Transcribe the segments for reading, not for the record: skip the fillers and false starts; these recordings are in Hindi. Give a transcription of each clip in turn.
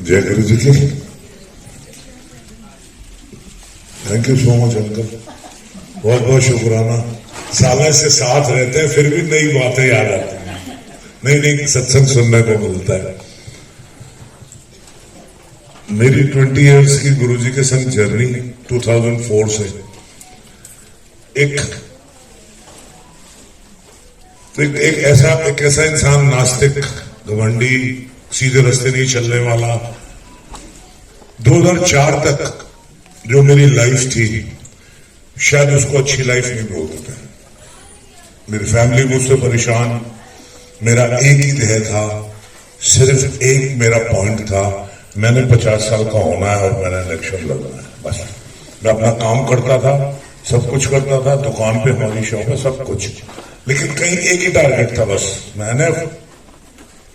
जय गुरु जी की। Thank you so much uncle, बहुत बहुत शुक्राना। सालों से साथ रहते हैं फिर भी नई बातें याद आती हैं, नई नई सत्संग सुनने को मिलता है। मेरी 20 इयर्स की गुरुजी के संग जर्नी 2004 से एक ऐसा इंसान, नास्तिक, घमंडी, सीधे रास्ते नहीं चलने वाला, 2004 तक जो मेरी लाइफ थी शायद उसको अच्छी लाइफ नहीं बोलते थे। मेरी फैमिली मुझसे परेशान, मेरा एक ही ध्येय था, सिर्फ एक मेरा पॉइंट था, मैंने 50 साल का होना है और मैंने इलेक्शन लड़ना है। बस मैं अपना काम करता था, सब कुछ करता था, दुकान पे हमारी शॉप है, सब कुछ, लेकिन कहीं एक ही टारगेट था, बस मैंने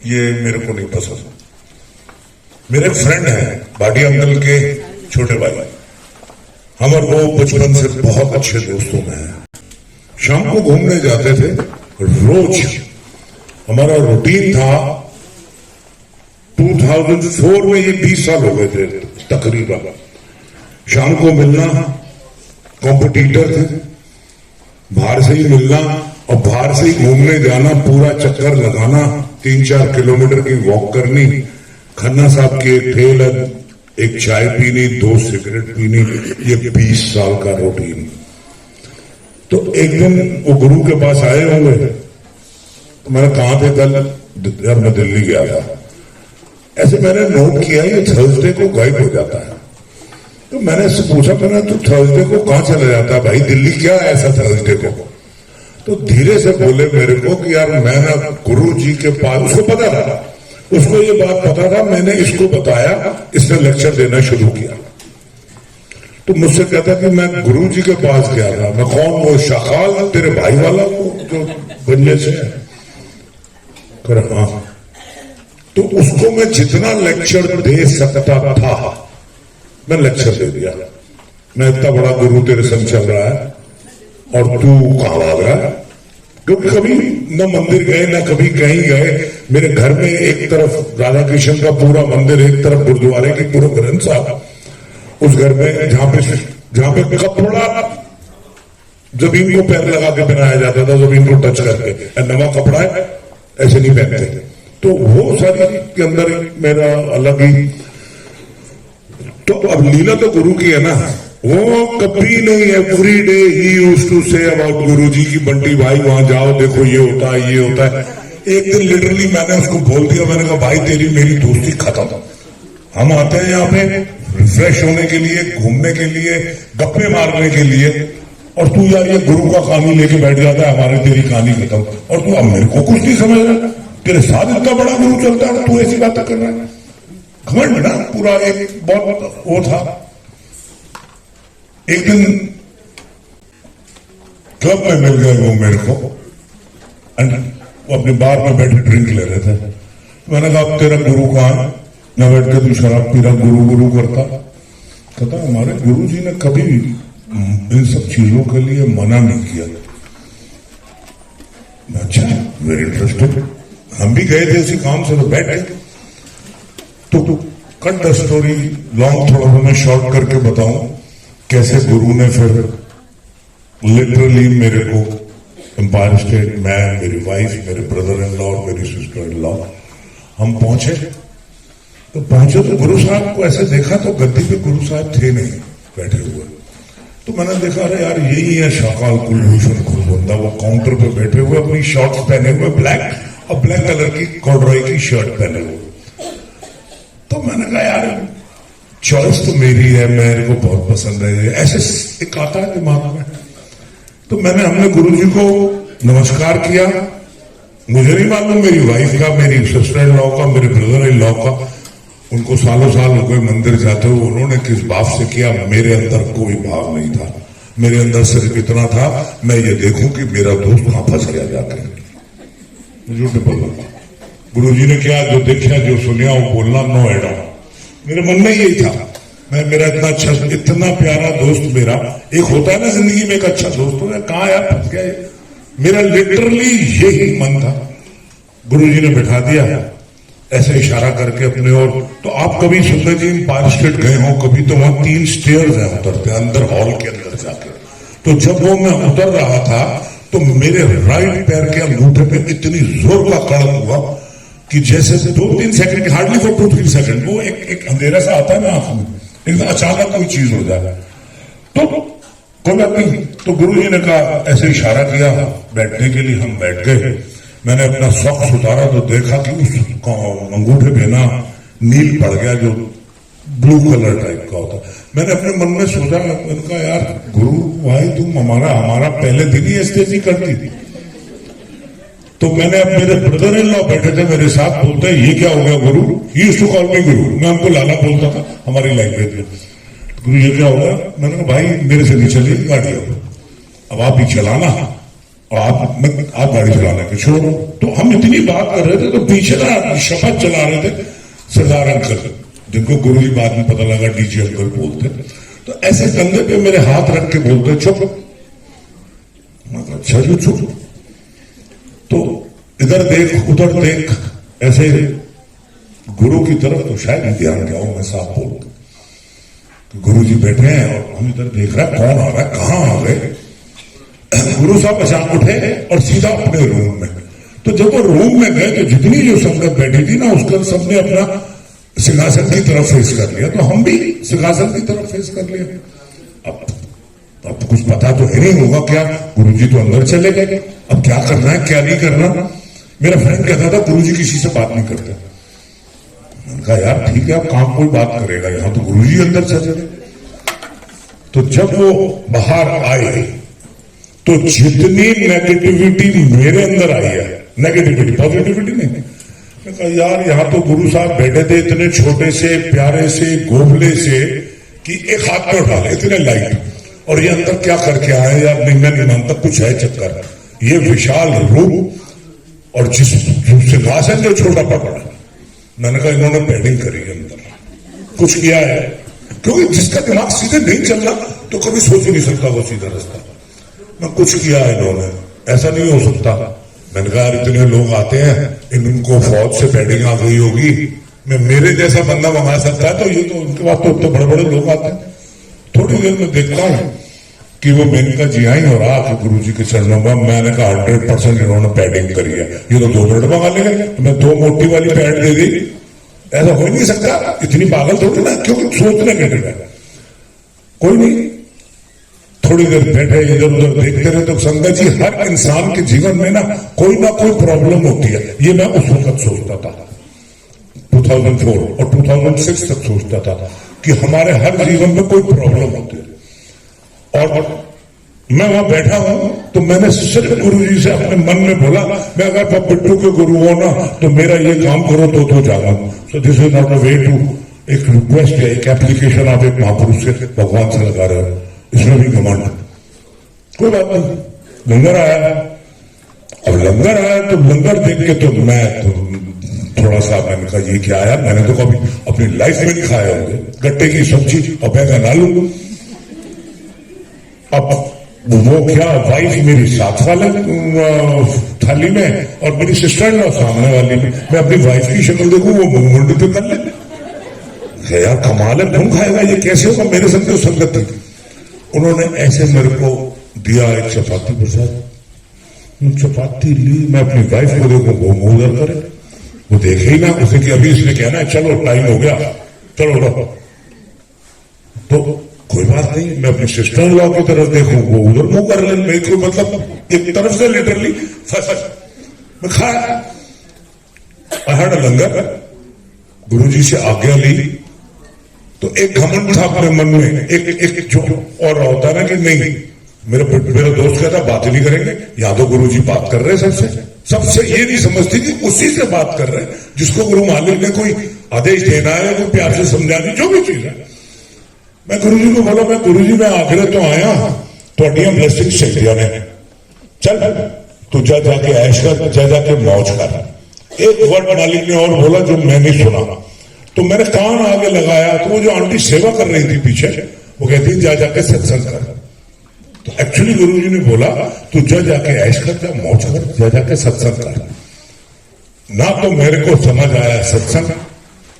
ये मेरे को नहीं पसंद। मेरे फ्रेंड हैं भाटी अंकल के छोटे भाई, हम और वो बचपन से बहुत अच्छे दोस्तों में हैं। शाम को घूमने जाते थे रोज, हमारा रूटीन था। 2004 में, ये 20 साल हो गए थे तकरीबन। शाम को मिलना, कॉम्पिटिटर थे, बाहर से ही मिलना और बाहर से ही घूमने जाना, पूरा चक्कर लगाना, 3-4 किलोमीटर की वॉक करनी, खन्ना साहब की एक ठेल, एक चाय पीनी, 2 सिगरेट पीनी, ये 20 साल का रूटीन। तो एक दिन वो गुरु के पास आए होंगे, तो मैंने कहा थे कल, यार मैं दिल्ली गया था, ऐसे मैंने नोट किया ये थर्सडे को गायब हो जाता है। तो मैंने इससे पूछा, मैंने तो थर्सडे को कहां चला जाता है भाई, दिल्ली क्या है ऐसा थर्सडे को? तो धीरे से बोले मेरे को कि यार मैं ना गुरु जी के पास, उसको पता था, उसको ये बात पता था, मैंने इसको बताया, इसने लेक्चर देना शुरू किया। तो मुझसे कहता कि मैं गुरु जी के पास गया था। मैं कौन? वो शाखाल तेरे भाई वाला, वो जो बंजे से है? कर हाँ। तो उसको मैं जितना लेक्चर दे सकता था मैं लेक्चर दे दिया। मैं इतना बड़ा गुरु तेरे संग चल रहा है और तू कहां भाग रहा है? क्योंकि कभी न मंदिर गए न कभी कहीं गए। मेरे घर में एक तरफ राधा कृष्ण का पूरा मंदिर, एक तरफ गुरुद्वारे की पूरा ग्रंथ साहब, उस घर में जहां पे कपड़ा जमीन को पैर लगा के पहनाया जाता था, जमीन को टच करके, नवा कपड़ा है ऐसे नहीं पहनते। तो वो सारी के अंदर मेरा अलग ही। तो अब लीला तो गुरु की है ना, वो कभी नहीं, every day he used to say about Guru ji की, बंटी भाई वहां जाओ, देखो ये होता है, ये होता है। एक दिन लिटरली मैंने उसको बोल दिया, मैंने कहा भाई तेरी मेरी दोस्ती खत्म, हम आते हैं यहाँ पे रिफ्रेश होने के लिए, घूमने के लिए, गप्पे मारने के लिए, और तू यार ये गुरु का कहानी लेके बैठ जाता है, हमारी तेरी कहानी खत्म। और तू अब मेरे को कुछ नहीं समझ रहा, तेरे साथ इतना बड़ा गुरु चलता है, तू ऐसी बातें कर रहा है। घमंड ना पूरा, एक बहुत वो था। एक दिन क्लब में मिल गए वो मेरे को, वो अपने बार में बैठे ड्रिंक ले रहे थे। मैंने कहा तेरा गुरु कहां है? न बैठ के तू शराब पी रहा, गुरु गुरु करता। कहता हमारे गुरु जी ने कभी इन सब चीजों के लिए मना नहीं किया। अच्छा, वेरी इंटरेस्टिंग। हम भी गए थे उसी काम से, तो बैठे। तो कट द स्टोरी लॉन्ग, थोड़ा सा मैं शॉर्ट करके बताऊं कैसे गुरु ने फिर लिटरली मेरे को एम्पायर स्टेट, मैं, मेरी वाइफ, मेरे ब्रदर इन लॉ, मेरी सिस्टर इन लॉ, हम पहुंचे। तो पहुंचे तो गुरु साहब को ऐसे देखा तो गद्दी पे गुरु साहब थे नहीं बैठे हुए। तो मैंने देखा अरे यार यही है शाकाल कुलभूषण कुलबंदा, वो काउंटर पे बैठे हुए, अपनी शॉर्ट्स पहने हुए ब्लैक, और ब्लैक कलर की कॉर्डरॉय की शर्ट पहने हुए। तो मैंने कहा यार चॉइस तो मेरी है, मेरे को बहुत पसंद है, ऐसे एक आता है दिमाग में। तो हमने गुरुजी को नमस्कार किया। मुझे नहीं मालूम मेरी वाइफ का, मेरी सिस्टर इन लॉ का, मेरे ब्रदर इन लॉ का, उनको सालों साल हो गए मंदिर जाते हुए, उन्होंने किस भाव से किया, मेरे अंदर कोई भाव नहीं था। मेरे अंदर सिर्फ इतना था, मैं ये देखूं कि मेरा दोस्त कहां फंस गया जाकर। झूठ बोला, गुरुजी ने क्या जो देखा जो सुनिया वो बोलना, नो एड ऑन। मेरे मन में यही था, मेरा इतना अच्छा, इतना प्यारा दोस्त मेरा, एक होता है ना जिंदगी में एक अच्छा दोस्त हो, कहां यार फंस गया। मेरा लिटरली यही मन था। गुरुजी ने बैठा दिया, ऐसे इशारा करके अपने और। तो आप कभी सुंदर जी एम्पायर स्टेट गए हो कभी, तो वहां 3 स्टेयर्स हैं उतरते अंदर हॉल के अंदर जाके। तो जब वो मैं उतर रहा था तो मेरे राइट पैर के अंगूठे पे इतनी जोर का कड़क हुआ कि जैसे 2-3 सेकंड, हार्डली फॉर 2-3 सेकंड, वो एक अंधेरा सा आता है ना आंख में, एकदम अचानक कोई चीज हो जाए। तो कोई बात नहीं, तो गुरुजी ने कहा, ऐसे इशारा किया बैठने के लिए, हम बैठ गए। मैंने अपना सॉक्स उतारा तो देखा कि उस अंगूठे पे ना नील पड़ गया, जो ब्लू कलर टाइप का होता। मैंने अपने मन में सोचा, मैंने कहा यार गुरु भाई तुम हमारा पहले दिन ही एस्टेजी करती थी। तो मैंने अब मेरे ब्रदर इन लॉ बैठे थे मेरे साथ, बोलते हैं ये क्या हो गया Guru, he used to call me Guru, मैं उनको लाला बोलता था हमारी लैंग्वेज में। गुरु ये क्या हो गया? मैंने कहा भाई मेरे से नहीं चली गाड़ी, अब आप ही चलाना और आप गाड़ी चलाने के छोड़ो। तो हम इतनी बात कर रहे थे तो पीछे ना शपथ चला रहे थे सरदार अंकल, जिनको गुरु जी बाद में पता लगा डीजी अंकल बोलते। तो ऐसे कंधे पे मेरे हाथ रख के बोलते चुप, अच्छा जी चुप। तो इधर देख उधर देख, ऐसे गुरु की तरफ तो शायद ही ध्यान गया हूं मैं, साफ बोल गुरु जी बैठे हैं और हम इधर देख रहे हैं कौन आ रहा है, कहां आ गए। गुरु साहब अचानक उठे और सीधा अपने रूम में। तो जब वो रूम में गए तो जितनी जो संगत बैठी थी ना, उसका सबने अपना सिंहासन की तरफ फेस कर लिया, तो हम भी सिंहासन की तरफ फेस कर लिया। अब कुछ पता तो है नहीं होगा क्या, गुरुजी तो अंदर चले गए, अब क्या करना है क्या नहीं करना। मेरा फ्रेंड कहता था गुरुजी किसी से बात नहीं करते। मैंने कहा यार ठीक है, अब कहां कोई बात करेगा, यहां तो गुरुजी अंदर चले गए। तो जब वो बाहर आए तो जितनी नेगेटिविटी मेरे अंदर आई है, नेगेटिविटी, पॉजिटिविटी नहीं। मैं कहा यार यहाँ तो गुरु साहब बैठे थे इतने छोटे से प्यारे से गोबले से कि एक हाथ में उठा ले, इतने लाइट, और ये अंदर क्या करके आए यार, नहीं मैं नहीं मानता, कुछ है चक्कर। ये विशाल रूप और जिस सिंहासन जो छोटा पकड़ा, मैंने कहा इन्होंने पैडिंग करी है अंदर, कुछ किया है। क्योंकि जिसका दिमाग सीधे नहीं चल रहा तो कभी सोच ही नहीं सकता वो सीधा रास्ता। मैं कुछ किया है इन्होंने, ऐसा नहीं हो सकता। मैंने कहा इतने लोग आते हैं, इनको फौज से पैडिंग आ गई होगी, मैं मेरे जैसा बंदा मंगा सकता है, तो ये तो उनके पास तो बड़े बड़े लोग आते हैं। थोड़ी देर में देखता हूं कि वो मेनका जी आई और आके गुरु जी के चरणों में, मैंने कहा 100% इन्होंने पैडिंग करी है, ये तो 2 मिनट मंगा लेंगे, मैं 2 मोटी वाली पैड दे दी। ऐसा हो नहीं सकता, इतनी पागल थोड़ी ना, क्योंकि सोचने के लिए कोई नहीं। थोड़ी देर बैठे इधर उधर देखते रहे। तो संगत जी हर इंसान के जीवन में ना कोई प्रॉब्लम होती है, ये मैं उस वक्त सोचता था 2004 और 2006 तक सोचता था कि हमारे हर जीवन में कोई प्रॉब्लम होती है। और मैं वहां बैठा हूं तो मैंने सिर्फ गुरु जी से अपने मन में बोला, मैं अगर बिट्टू के गुरु हो ना तो मेरा ये काम करो तो जागा। So this is not a way to, एक रिक्वेस्ट है, एक एप्लीकेशन आप एक महापुरुष से भगवान से लगा रहे हो, इसमें भी घमंड कोई बात नहीं। लंगर आया, अब लंगर आया तो लंगर देख के तो मैं तो थोड़ा सा, मैंने कहा ये क्या आया, मैंने तो कभी अपनी लाइफ में नहीं खाया होंगे, गट्टे की सब्जी और बैगन आलू। अब वो क्या, वाइफ मेरी साथ वाले थाली में और मेरी सिस्टर इन सामने वाली में, मैं अपनी वाइफ की शक्ल देखूं वो मुंडी पे कर ले, यार कमाल है, कौन खाएगा ये, कैसे होगा, मेरे संग तो संगत थी। उन्होंने ऐसे मेरे को दिया एक चपाती प्रसाद, चपाती ली, मैं अपनी वाइफ को देखूं वो मुंह उधर करे, वो देखे ही ना उसे कि अभी इसने कहना है चलो टाइम हो गया चलो लो। तो कोई बात नहीं, मैं अपनी सिस्टर इन लॉ की तरफ देखूं वो उधर मुंह कर ले, मेरे को मतलब एक तरफ से लिटरली फंस। मैं खाया, आई हैड अ लंगर, गुरुजी से आज्ञा ली तो एक घमंड था अपने मन में, एक जो और होता है ना कि नहीं, मेरा दोस्त कहता बात ही नहीं करेंगे, या तो गुरुजी बात कर रहे हैं सबसे ये नहीं समझती कि उसी से बात कर रहे हैं जिसको गुरु मालिक ने कोई आदेश देना है या कोई प्यार से समझानी जो भी चीज है। मैं गुरुजी को बोला, मैं गुरुजी मैं आखिर तो आया थोड़िया ब्लेसिंग चाहिए ने, चल तू जा जाके ऐश कर, जा जाके मौज कर। एक वर्ड मालिक ने और बोला जो मैं नहीं सुना, तो मैंने कान आगे लगाया तो वो जो आंटी सेवा कर रही थी पीछे वो कहती जा जाके सत्संग कर। तो एक्चुअली गुरुजी ने बोला तू जा जाके ऐश कर, जा मौज कर, जा जाके सत्संग कर। ना तो मेरे को समझ आया सत्संग,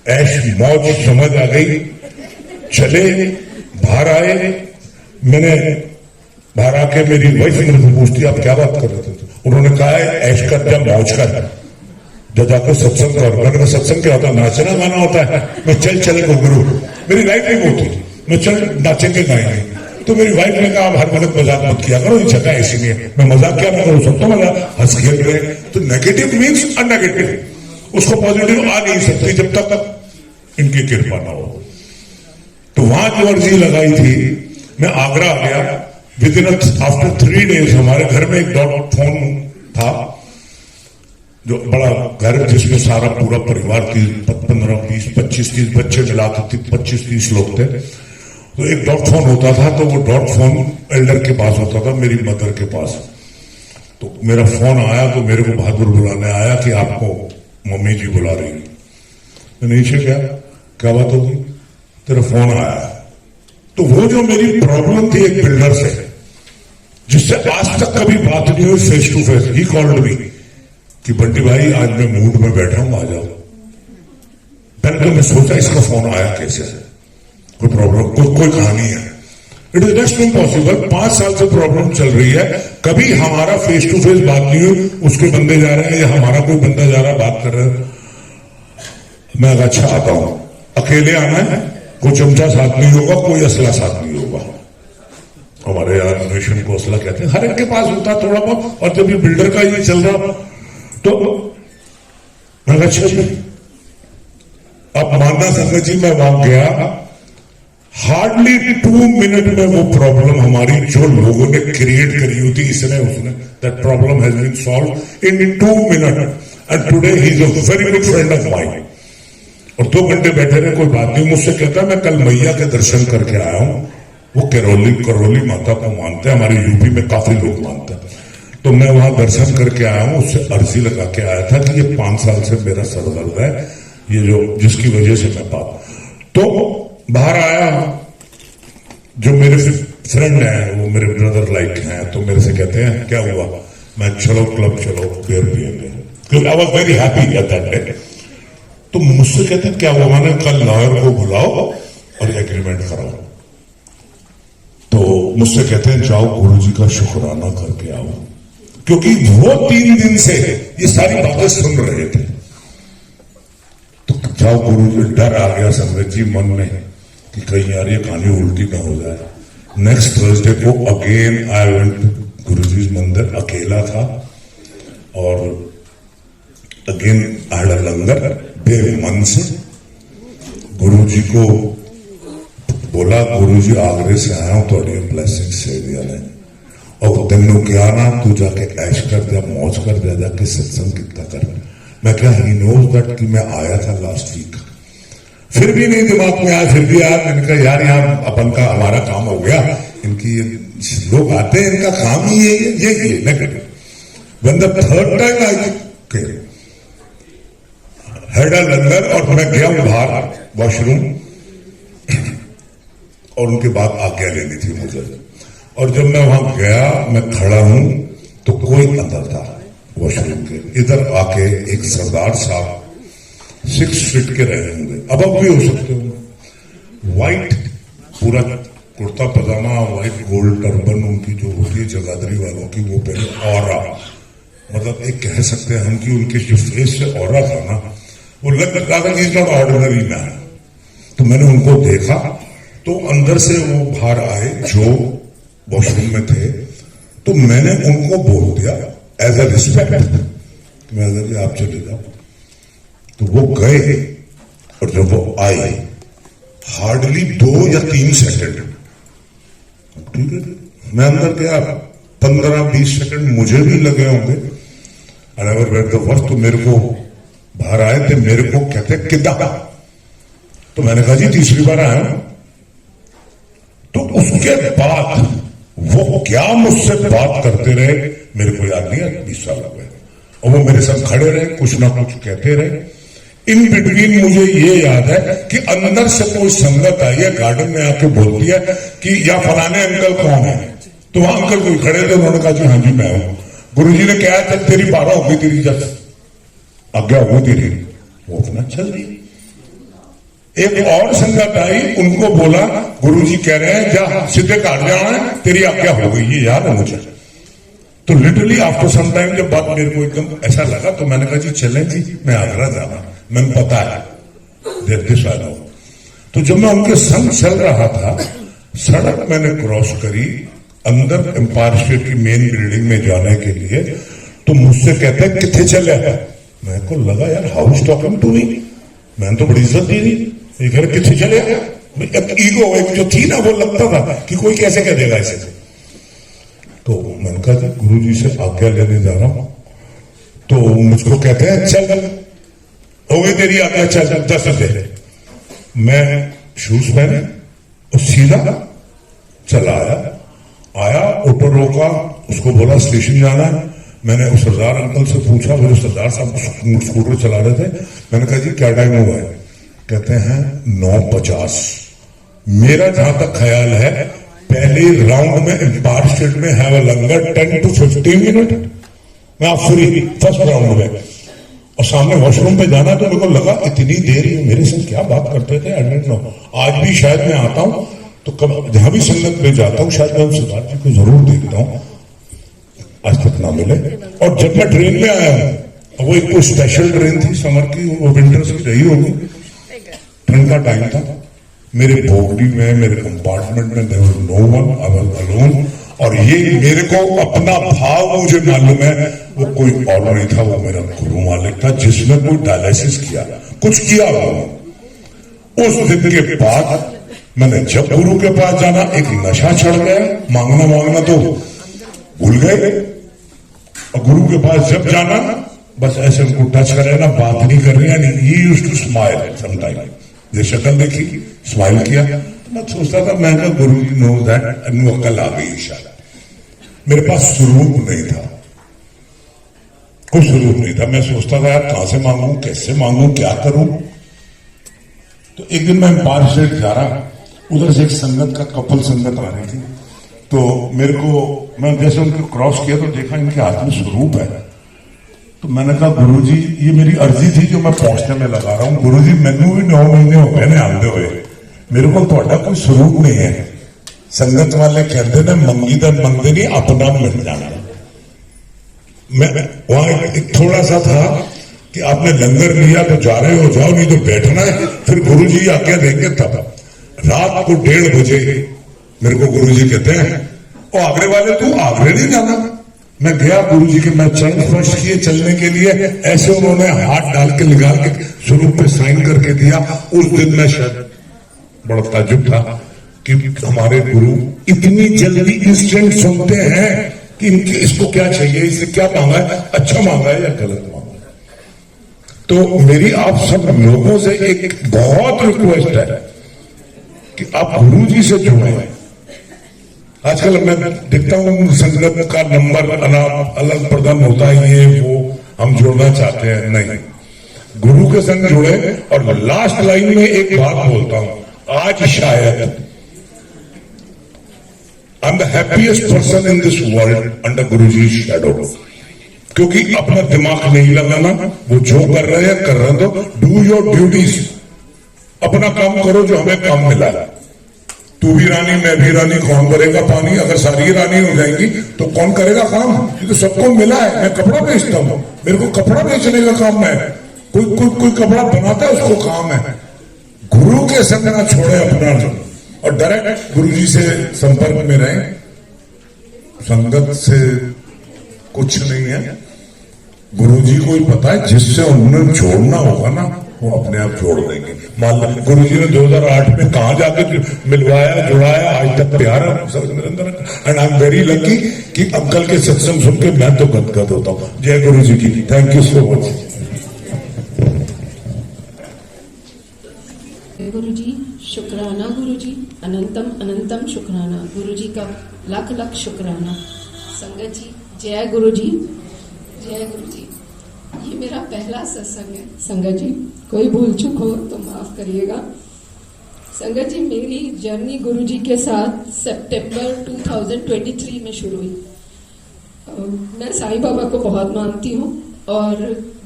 ऐश मौज समझ आ गई, चले बाहर आए। मैंने बाहर आके मेरी वाइफ ने मुझे पूछती आप क्या बात कर रहे थे, उन्होंने कहा है ऐश कर जा मौज कर, जब जाकर सत्संग कर। मैंने कहा सत्संग क्या होता है, नाचना गाना होता है। मैं चल चले को गुरु, मेरी लाइफ नहीं होती, मैं चल नाचेंगे गाएंगे। तो मेरी वाइफ ने कहा हर वक्त मजाक मत किया करो, ये जगह ऐसी नहीं है। मैं मजाक क्या ना करूं, सब तो मजा हंस खेल रहे। तो नेगेटिव मीन्स अननेगेटिव, उसको पॉजिटिव आ नहीं सकती जब तक इनकी कृपा ना हो। तो वहां जो अर्जी लगाई थी, मैं आगरा आ गया। विद इन आफ्टर 3 days हमारे घर में एक डॉट फोन था, जो बड़ा घर जिसमें सारा पूरा परिवार 15, 20, 25, 30 बच्चे मिलाकर 25-30 लोग थे। तो एक डॉट फोन होता था, तो वो डॉट फोन एल्डर के पास होता था, मेरी मदर के पास। तो मेरा फोन आया तो मेरे को बहादुर बुलाने आया कि आपको मम्मी जी बुला रही है। मैंने नीचे क्या बात होगी, तेरा फोन आया। तो वो जो मेरी प्रॉब्लम थी एक बिल्डर से, जिससे आज तक कभी बात नहीं हुई face to face, he called me कि बंटी भाई आज मैं मूड में बैठा हूं, आ जाओ। पहले तो मैं सोचा इसका फोन आया कैसे, कोई प्रॉब्लम, कोई कहानी है। It is next impossible. 5 साल से प्रॉब्लम चल रही है, कभी हमारा फेस टू फेस बात नहीं हुई। उसके बंदे जा रहे हैं या हमारा कोई बंदा जा रहा है, बात कर रहे हैं। मैं अच्छा आता हूं, अकेले आना है, कोई चमचा साथ नहीं होगा, कोई असला साथ नहीं होगा। हमारे यहाँ नेशन को असला कहते हैं, हर एक के पास होता थोड़ा बहुत। और जब ये बिल्डर का ये चल रहा तो मैं अच्छा जी, अब मानना संगत जी, मैं वहां गया, हार्डली 2 मिनट में वो प्रॉब्लम हमारी जो लोगों ने क्रिएट करी हुई थी, इसने उसने, that problem has been solve in 2 minute. And today he is a very good friend of mine. और 2 घंटे बैठे रहे, कोई बात नहीं। मुझसे कहता मैं कल मैया के दर्शन करके आया हूं। वो करौली माता को मानते हैं, हमारे यूपी में काफी लोग मानते हैं। तो मैं वहां दर्शन करके आया हूं, उससे अर्जी लगा के आया था कि ये 5 साल से मेरा सर दर्द है, ये जो जिसकी वजह से मैं तो बाहर आया। जो मेरे फ्रेंड हैं, वो मेरे ब्रदर लाइक हैं, तो मेरे से कहते हैं क्या हुआ, मैं चलो क्लब चलो बियर पिएंगे, क्योंकि I was very happy at that day. तो मुझसे कहते हैं क्या हुआ, मैंने कल लॉयर को बुलाओ और एग्रीमेंट कराओ। तो मुझसे कहते हैं जाओ गुरुजी का शुक्राना करके आओ, क्योंकि वो 3 दिन से ये सारी बातें सुन रहे थे। तो जाओ गुरुजी, डर आ गया संगत जी मन में कि कहीं यार ये कहानी उल्टी ना हो जाए। नेक्स्ट थर्सडे को अगेन आई वेंट गुरुजी मंदिर, अकेला था, और अगेन आई हैड अ लंगर बेमन से। गुरुजी को बोला, गुरुजी आगरे से आया हूं, थोड़ी ब्लेसिंग से दिया ने, और तेनू क्या ना तू जाके ऐश कर जा, मौज कर जा, जाके सत्संग कितना कर। मैं क्या, ही नोज दैट कि मैं आया था लास्ट वीक। फिर भी नहीं दिमाग में आया, फिर भी यार मैंने कहा यार यहाँ अपन का हमारा काम हो गया, इनकी लोग आते हैं, इनका काम ही ये negative. When the third time I had a langar, और मैं गया हूं बाहर वॉशरूम, और उनके बाद आज्ञा लेनी थी मुझे। और जब मैं वहां गया, मैं खड़ा हूं तो कोई अंदर था वॉशरूम के। इधर आके एक सरदार साहब 6 फीट के रहे होंगे, अब भी हो सकते होंगे, व्हाइट पूरा कुर्ता पजामा, व्हाइट गोल्ड टर्बन उनकी जो होती है जगाधरी वालों की, वो पहले ऑरा, मतलब एक कह सकते हैं हम कि उनके जो फेस से ऑरा था ना, वो लग रहा था कि इज नॉट ऑर्डिनरी मैन। तो मैंने उनको देखा, तो अंदर से वो बाहर आए जो वॉशरूम में थे। तो मैंने उनको बोल दिया एज अ रिस्पेक्ट, मैं आप चले जाओ। तो वो गए, और जब वो आए हार्डली 2 या 3 सेकंड, ठीक है, मैं अंदर गया, 15-20 सेकंड मुझे भी लगे होंगे। तो मेरे को बाहर आए थे, मेरे को कहते किदा, तो मैंने कहा जी तीसरी बार आया। तो उसके बाद वो क्या मुझसे बात करते रहे मेरे को याद नहीं है, 20 साल हो गए, और वो मेरे साथ खड़े रहे, कुछ ना कुछ कहते रहे। इन बिटवीन मुझे ये याद है कि अंदर से कोई संगत आई है, गार्डन में आके बोलती है कि या फलाने अंकल कौन है। तो वहां अंकल कोई खड़े थे, उन्होंने कहा जी हाँ जी मैं हूं। गुरुजी ने कहा चल तेरी 12 हो गई, तेरी जब आज्ञा होती रही, वो अपना चल रही। एक और संगत आई, उनको बोला गुरुजी कह रहे हैं जा सीधे काट जाना है, तेरी आज्ञा हो गई, ये याद है मुझे। तो लिटरली आफ्टर सम टाइम जब बात मेरे को एकदम ऐसा लगा तो मैंने कहा जी चलें जी, मैं आगरा जाना, मैंने पता है दिस आई नो। तो जब मैं उनके संग चल रहा था, सड़क मैंने क्रॉस करी अंदर एम्पायर स्टेट की मेन बिल्डिंग में जाने के लिए, तो मुझसे कहते हैं कितने चले। मेरे को लगा यार how is talking to me, मैंने तो बड़ी इज्जत दी थी, ये घर कितने चले। एक ईगो एक जो थी ना, वो लगता था कि कोई कैसे कह देगा ऐसे। तो मैंने कहा गुरु जी से आज्ञा लेने जा रहा हूं, तो मुझको कहते हैं चल हो गई तेरी आज्ञा, चल 10 दे। मैं शूज पहने और सीधा चला आया, ऑटो रोका, उसको बोला स्टेशन जाना है। मैंने उस सरदार अंकल से पूछा, मेरे सरदार साहब स्कूटर चला रहे थे, मैंने कहा जी क्या टाइम हुआ है? कहते हैं 9:50। मेरा जहां तक ख्याल है पहले राउंड में एम्पायर स्टेट में है लंगर 10 to 15 मिनट मैं आप फ्री फर्स्ट राउंड में, और सामने वॉशरूम पे जाना, तो मेरे को लगा इतनी देर ये मेरे से क्या बात करते थे, आई डोंट नो। आज भी शायद मैं आता हूं तो कब जहां भी संगत में जाता हूं शायद मैं सरदार जी को जरूर देखता हूं, आज तक ना मिले। और जब मैं ट्रेन में आया हूं, वो एक कोई स्पेशल ट्रेन थी समर की, वो विंटर्स की रही होगी, ट्रेन का टाइम था, मेरे बोगी में मेरे कंपार्टमेंट में there was no one, I was alone. और ये मेरे को अपना भाव मुझे मालूम है, वो कोई और नहीं था, वो मेरा गुरु मालिक था जिसने कोई डायलिसिस किया, कुछ किया हुआ। उस दिन के बाद मैंने जब गुरु के पास जाना, एक नशा चढ़ गया, मांगना तो भूल गए। और गुरु के पास जब जाना बस ऐसे उनको टच करे ना, बात नहीं कर रही है, he used to smile sometime, ये शक्ल देखी स्माइल किया, तो मैं सोचता था मैं कहा गुरु जी नो दैट, अकल आ गई शायद। मेरे पास स्वरूप नहीं था, कोई स्वरूप नहीं था, मैं सोचता था यार कहां से मांगू, कैसे मांगू, क्या करूं। तो एक दिन मैं एम्पायर स्टेट जा रहा, उधर से एक संगत का कपल संगत आ रही थी, तो मेरे को मैं जैसे उनको क्रॉस किया तो देखा इनके हाथ में स्वरूप है। तो मैंने कहा गुरुजी ये मेरी अर्जी थी जो मैं पहुंचने में लगा रहा हूं, गुरुजी मैनू भी 9 महीने हो गए आंदे हुए, मेरे को थोड़ा कोई स्वरूप नहीं है। संगत वाले कहते ना मंगी दर मंगते नहीं, अपना मिल जाना। मैं वहां थोड़ा सा था कि आपने लंगर लिया तो जा रहे हो जाओ, नहीं तो बैठना है, फिर गुरुजी आज्ञा देंगे तब। रात को 1:30 बजे मेरे को गुरुजी कहते हैं ओ आगरे वाले तू आगरे नहीं जाना। मैं गया गुरुजी के, मैं चरण स्पर्श किए चलने के लिए, ऐसे उन्होंने हाथ डाल के निकाल के स्वरूप पे साइन करके दिया। उस दिन मैं शायद बड़ा ताज्जुब था कि हमारे गुरु इतनी जल्दी इंस्टेंट सुनते हैं कि इनके इसको क्या चाहिए, इससे क्या मांगा है, अच्छा मांगा है या गलत मांगा है। तो मेरी आप सब लोगों से एक बहुत रिक्वेस्ट है कि आप गुरु जी से जुड़े। आजकल मैं देखता हूं संगत का नंबर अलग प्रदान होता है, ये वो हम जोड़ना चाहते हैं, नहीं, गुरु के संग जुड़े। और लास्ट लाइन में एक बात बोलता हूं, आज शायद I am the happiest person in this world under Guruji shadow, क्योंकि अपना दिमाग नहीं लगाना, वो जो कर रहे हैं कर रहे हो, डू योर ड्यूटीज, अपना काम करो जो हमें काम मिला है। तू भी रानी मैं भी रानी, कौन भरेगा पानी? अगर सारी रानी हो जाएंगी तो कौन करेगा काम? ये तो सबको मिला है। मैं कपड़ा बेचता हूं, मेरे को कपड़ा बेचने का काम है, कोई कपड़ा बनाता है उसको काम है। गुरु के संग ना छोड़े अपना, और डायरेक्ट गुरु जी से संपर्क में रहें। संगत से कुछ नहीं है, गुरु जी को ही पता है, जिससे उन्हें जोड़ना होगा ना वो अपने आप जोड़ देंगे। मान लो गुरु जी ने 2008 में कहां जाकर मिलवाया, जुड़ाया, आज तक प्यार है मेरे अंदर। And I am very lucky कि अंकल के सत्संग सुन के मैं तो गदगद होता हूं। जय गुरु जी की, थैंक यू सो मच। गुरु जी शुक्राना, गुरु जी अनंतम अनंतम शुक्राना, गुरु जी का लाख लाख शुक्राना। संगत जी जय गुरु जी, जय गुरु जी। ये मेरा पहला सत्संग है संगत जी, कोई भूल चूक हो तो माफ करिएगा। संगत जी मेरी जर्नी गुरु जी के साथ सितंबर 2023 में शुरू हुई। मैं साईं बाबा को बहुत मानती हूँ और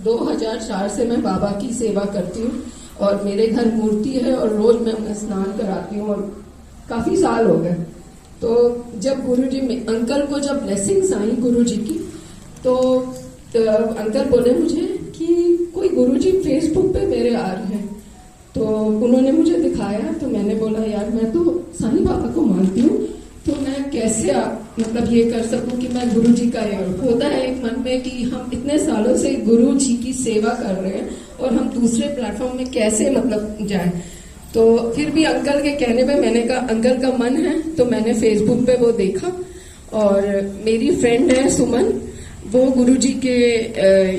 2004 से मैं बाबा की सेवा करती हूँ और मेरे घर मूर्ति है और रोज मैं उन्हें स्नान कराती हूँ और काफी साल हो गए। तो जब गुरुजी अंकल को जब ब्लेसिंग्स आई गुरुजी की, तो अंकल बोले मुझे कि कोई गुरुजी फेसबुक पे मेरे आ रहे हैं। तो उन्होंने मुझे दिखाया, तो मैंने बोला यार मैं तो साईं बाबा को मानती हूँ, तो मैं कैसे मतलब ये कर सकूं कि मैं गुरु जी का होता है एक मन में कि हम इतने सालों से गुरु जी की सेवा कर रहे हैं और हम दूसरे प्लेटफॉर्म में कैसे मतलब जाएं। तो फिर भी अंकल के कहने पे मैंने कहा अंकल का मन है, तो मैंने फेसबुक पे वो देखा और मेरी फ्रेंड है सुमन, वो गुरुजी के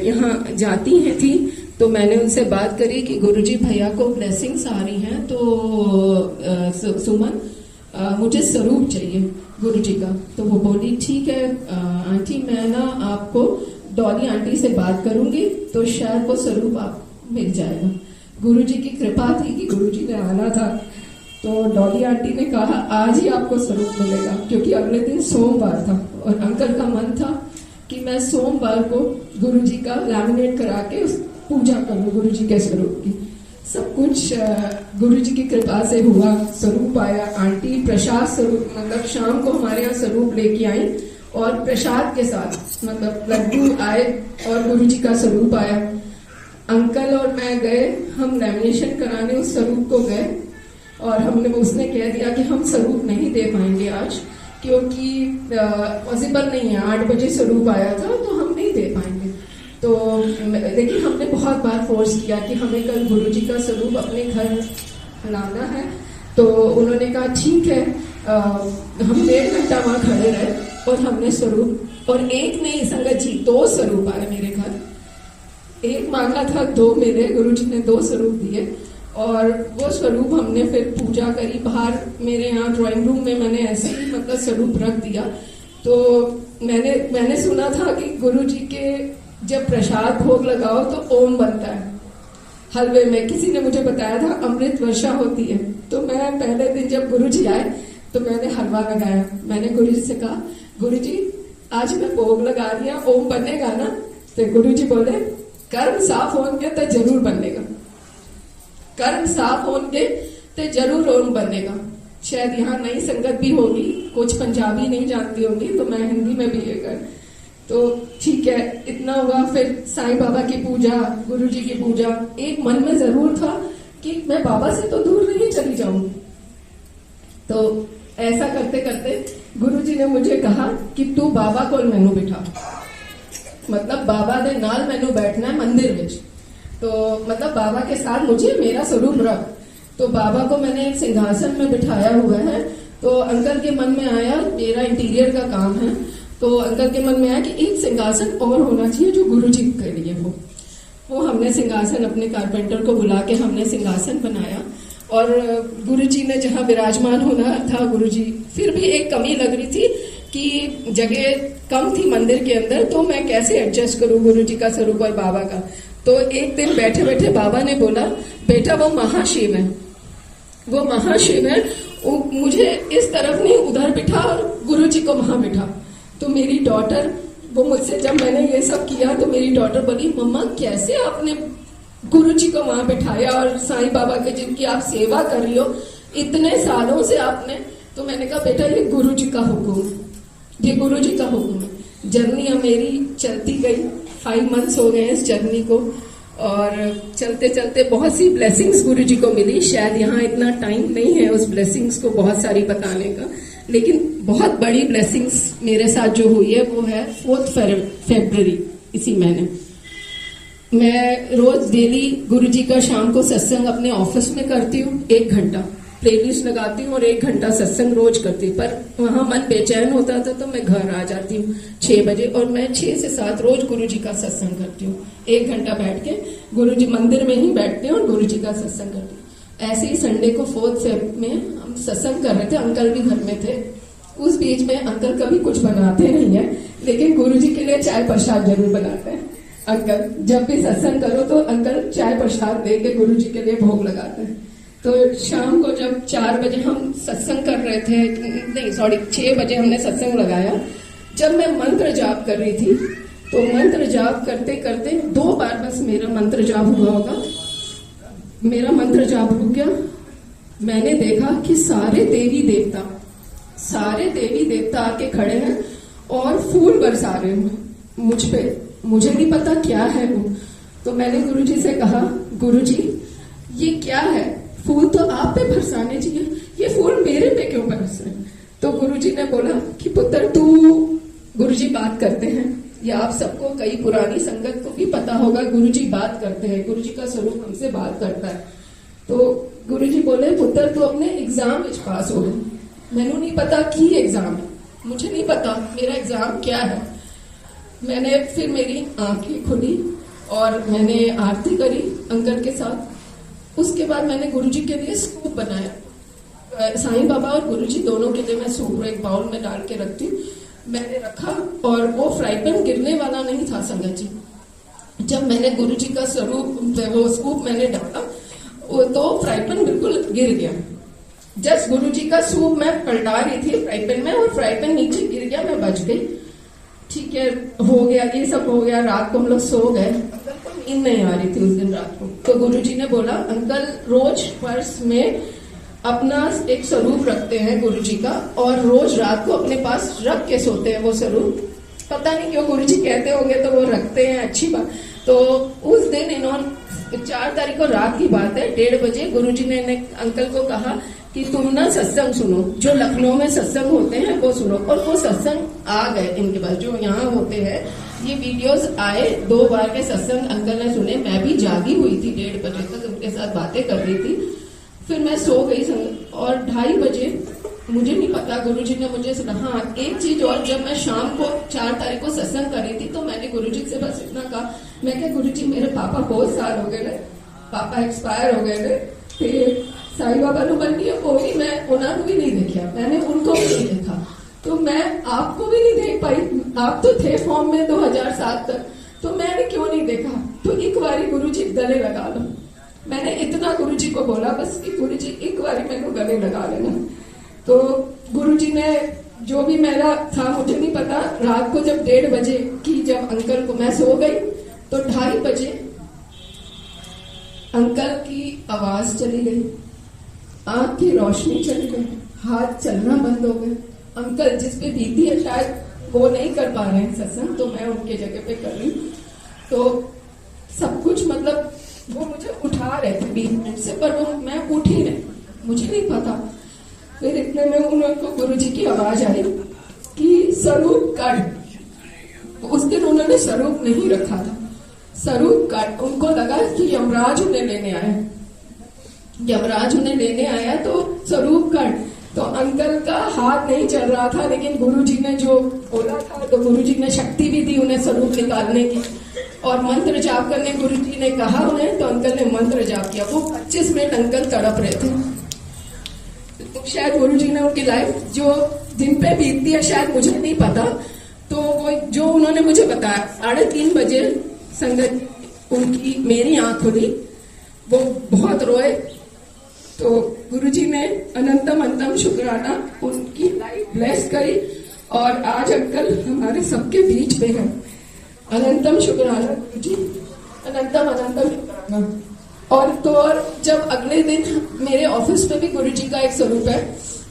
यहाँ जाती हैं थी, तो मैंने उनसे बात करी कि गुरुजी भैया को ब्लेसिंग्स आ रही हैं, तो सुमन मुझे स्वरूप चाहिए गुरुजी का। तो वो बोली ठीक है आंटी, मैं ना आपको डॉली आंटी से बात करूंगी, तो शायद वो स्वरूप आप मिल जाएगा। गुरुजी की कृपा थी कि गुरुजी ने आना था, तो डॉली आंटी ने कहा आज ही आपको स्वरूप मिलेगा, क्योंकि अगले दिन सोमवार था और अंकल का मन था कि मैं सोमवार को गुरुजी का लैमिनेट करा के पूजा करूं गुरुजी के स्वरूप की। सब कुछ गुरुजी की कृपा से हुआ, स्वरूप आया। आंटी प्रसाद स्वरूप मतलब शाम को हमारे यहाँ स्वरूप लेके आई और प्रसाद के साथ मतलब लड्डू आए और गुरुजी का स्वरूप आया। अंकल और मैं गए, हम लैमिनेशन कराने उस स्वरूप को गए और हमने उसने कह दिया कि हम स्वरूप नहीं दे पाएंगे आज, क्योंकि पॉसिबल नहीं है, 8 बजे स्वरूप आया था तो हम नहीं दे पाएंगे। तो लेकिन हमने बहुत बार फोर्स किया कि हमें कल गुरुजी का स्वरूप अपने घर लाना है। तो उन्होंने कहा ठीक है, हम 1.5 घंटा वहां खड़े रहे और हमने स्वरूप, और एक नहीं संगत जी 2 स्वरूप आए मेरे घर। एक मांगा था 2 मिले, गुरुजी ने 2 स्वरूप दिए और वो स्वरूप हमने फिर पूजा करी। बाहर मेरे यहाँ ड्राइंग रूम में मैंने ऐसे ही मतलब स्वरूप रख दिया। तो मैंने सुना था कि गुरुजी के जब प्रसाद भोग लगाओ तो ओम बनता है हलवे में, किसी ने मुझे बताया था अमृत वर्षा होती है। तो मैं पहले दिन जब गुरुजी आए तो मैंने हलवा लगाया, मैंने गुरुजी से कहा गुरुजी आज मैं भोग लगा रही हूं, ओम बनेगा ना? तो गुरुजी बोले कर्म साफ होंगे तो जरूर बनेगा, कर्म साफ होंगे तो जरूर ओम बनेगा। शायद यहाँ नई संगत भी होगी, कुछ पंजाबी नहीं जानती होंगी, तो मैं हिंदी में भी ये कर, तो ठीक है इतना हुआ। फिर साईं बाबा की पूजा, गुरुजी की पूजा। एक मन में जरूर था कि मैं बाबा से तो दूर नहीं चली जाऊं। तो ऐसा करते करते गुरुजी ने मुझे कहा कि तू बाबा को मैनू बिठा, मतलब बाबा ने नाल मैनू बैठना है मंदिर में, तो मतलब बाबा के साथ मुझे मेरा स्वरूप रख। तो बाबा को मैंने एक सिंहासन में बिठाया हुआ है। तो अंकल के मन में आया, मेरा इंटीरियर का काम है, तो अंकल के मन में आया कि एक सिंहासन और होना चाहिए जो गुरुजी के लिए हो। वो हमने सिंहासन अपने कारपेंटर को बुला के हमने सिंहासन बनाया और गुरुजी ने जहाँ विराजमान होना था गुरुजी, फिर भी एक कमी लग रही थी कि जगह कम थी मंदिर के अंदर, तो मैं कैसे एडजस्ट करूं गुरुजी का स्वरूप और बाबा का। तो एक दिन बैठे बैठे बाबा ने बोला बेटा वो महाशिव है, वो महाशिव है, मुझे इस तरफ नहीं उधर बिठा और गुरुजी को वहां बिठा। तो मेरी डॉटर, वो मुझसे जब मैंने ये सब किया तो मेरी डॉटर बोली मम्मा कैसे आपने गुरुजी को वहां बिठाया और साईं बाबा के जिनकी आप सेवा कर रही हो इतने सालों से आपने। तो मैंने कहा बेटा ये गुरुजी का हुक्म, ये गुरुजी का हुक्म है। जर्नी अब मेरी चलती गई, 5 मंथ्स हो गए इस जर्नी को और चलते चलते बहुत सी ब्लेसिंग्स गुरुजी को मिली। शायद यहाँ इतना टाइम नहीं है उस ब्लेसिंग्स को बहुत सारी बताने का, लेकिन बहुत बड़ी ब्लेसिंग्स मेरे साथ जो हुई है वो है 4 फरवरी इसी महीने। मैं रोज डेली गुरुजी का शाम को सत्संग अपने ऑफिस में करती हूँ, 1 घंटा प्लेलिस्ट लगाती हूँ और 1 घंटा सत्संग रोज करती हूँ। पर वहां मन बेचैन होता था तो मैं घर आ जाती हूँ 6 बजे और मैं 6 से 7 रोज गुरुजी का सत्संग करती हूँ। 1 घंटा बैठ के गुरुजी मंदिर में ही बैठते हैं और गुरुजी का सत्संग करती हूँ। ऐसे ही संडे को 4 फेब में हम सत्संग कर रहे थे, अंकल भी घर में थे। उस बीच में अंकल कभी कुछ बनाते नहीं है, लेकिन गुरुजी के लिए चाय प्रसाद जरूर बनाते हैं। अंकल जब भी सत्संग करो तो अंकल चाय प्रसाद दे के गुरुजी के लिए भोग लगाते हैं। तो शाम को जब 4 बजे हम सत्संग कर रहे थे, नहीं सॉरी 6 बजे हमने सत्संग लगाया। जब मैं मंत्र जाप कर रही थी तो मंत्र जाप करते करते 2 बार बस मेरा मंत्र जाप हुआ होगा, मेरा मंत्र जाप रुक गया। मैंने देखा कि सारे देवी देवता आके खड़े हैं और फूल बरसा रहे हैं मुझ पे। मुझे नहीं पता क्या है वो। तो मैंने गुरुजी से कहा, गुरुजी ये क्या है? फूल तो आप पे बरसाने चाहिए, ये फूल मेरे पे क्यों बरस रहे? तो गुरुजी ने बोला कि पुत्र तू, गुरुजी बात करते हैं, या आप सबको कई पुरानी संगत को भी पता होगा, गुरुजी बात करते हैं, गुरुजी का स्वरूप हमसे बात करता है। तो गुरुजी बोले पुत्र तू अपने एग्जाम में पास हो गए। मैंने नहीं पता कि एग्जाम है, मुझे नहीं पता मेरा एग्जाम क्या है। मैंने फिर मेरी आंखें खुली और मैंने आरती करी अंकल के साथ। उसके बाद मैंने गुरुजी के लिए सूप बनाया। साईं बाबा और गुरुजी दोनों के लिए मैं सूप एक बाउल में डाल के रखती हूँ। मैंने रखा और वो फ्राई पैन गिरने वाला नहीं था संगत जी। जब मैंने गुरुजी का स्वरूप वो सूप मैंने डाला तो फ्राई पैन बिल्कुल गिर गया। जस्ट गुरुजी का सूप मैं पलटा रही थी फ्राई पैन में और फ्राई पैन नीचे गिर गया, मैं बच गई। ठीक है, हो गया, ये सब हो गया। रात को हम लोग सो गए। अंकल को नींद नहीं आ रही थी उस दिन रात को। तो गुरुजी ने बोला अंकल रोज पर्स में अपना एक स्वरूप रखते हैं गुरुजी का और रोज रात को अपने पास रख के सोते हैं वो स्वरूप। पता नहीं क्यों गुरुजी कहते होंगे तो वो रखते हैं, अच्छी बात। तो उस दिन इन्होंने 4 तारीख को रात की बात है, 1:30 बजे गुरुजी ने अंकल को कहा कि तुम ना सत्संग सुनो, जो लखनऊ में सत्संग होते हैं वो सुनो। और वो सत्संग आ गए इनके पास, जो यहाँ होते हैं ये वीडियोस आए। 2 बार के सत्संग अंकल ने सुने। मैं भी जागी हुई थी 1:30 बजे तक, उनके साथ बातें कर रही थी। फिर मैं सो गई और 2:30 बजे मुझे नहीं पता गुरुजी ने मुझे सुना। हाँ, एक चीज और, जब मैं शाम को 4 तारीख को सत्संग कर रही थी तो मैंने गुरुजी से बस इतना कहा, मैं क्या गुरुजी मेरे पापा बहुत साल हो गए, पापा एक्सपायर हो गए फिर साईं बाबा नु बन गया कोई, मैं उन्होंने भी नहीं देखा, मैंने उनको भी नहीं देखा, तो मैं आपको भी नहीं देख पाई। आप तो थे फॉर्म में 2007 तक, तो मैंने क्यों नहीं देखा? तो एक बारी गुरुजी गले लगा लो। मैंने इतना गुरुजी को बोला बस कि गुरुजी एक बारी मेरे को गले लगा लेना। तो गुरुजी ने जो भी मेरा था मुझे नहीं पता। रात को जब 1:30 बजे की जब अंकल को, मैं सो गई तो 2:30 बजे अंकल की आवाज चली गई, आंख की रोशनी चली गई, हाथ चलना बंद हो गए। अंकल जिस पे बीती है शायद वो नहीं कर पा रहे हैं सत्संग, तो मैं उनके जगह पे कर रही हूँ। तो सब कुछ मतलब वो मुझे उठा रहे थे 20 मिनट से, पर वो मैं उठी नहीं, मुझे नहीं पता। फिर इतने में उनको गुरुजी की आवाज आई कि स्वरूप काट। उस दिन उन्होंने स्वरूप नहीं रखा था, स्वरूप काट। उनको लगा कि यमराज उन्हें लेने आया, यमराज उन्हें लेने आया तो स्वरूप काट। तो अंकल का हाथ नहीं चल रहा था, लेकिन गुरुजी ने जो बोला था तो गुरुजी ने शक्ति भी दी उन्हें स्वरूप निकालने की और मंत्र जाप करने गुरुजी ने कहा उन्हें, तो अंकल ने मंत्र जाप किया। वो 25 मिनट अंकल तड़प रहे थे। तो शायद गुरुजी ने उनकी लाइफ जो जिन पे बीतती है शायद मुझे नहीं पता, तो वो जो उन्होंने मुझे बताया 3:30 बजे संगत उनकी मेरी आंख खुली, वो बहुत रोए। तो गुरुजी ने अनंतम अनंतम शुक्राना उनकी लाइफ ब्लेस करी और आज अंकल हमारे सबके बीच में है। अनंतम शुक्राना गुरुजी, अनंतम अनंतम शुक्राना। और जब अगले दिन मेरे ऑफिस में भी गुरुजी का एक स्वरूप है,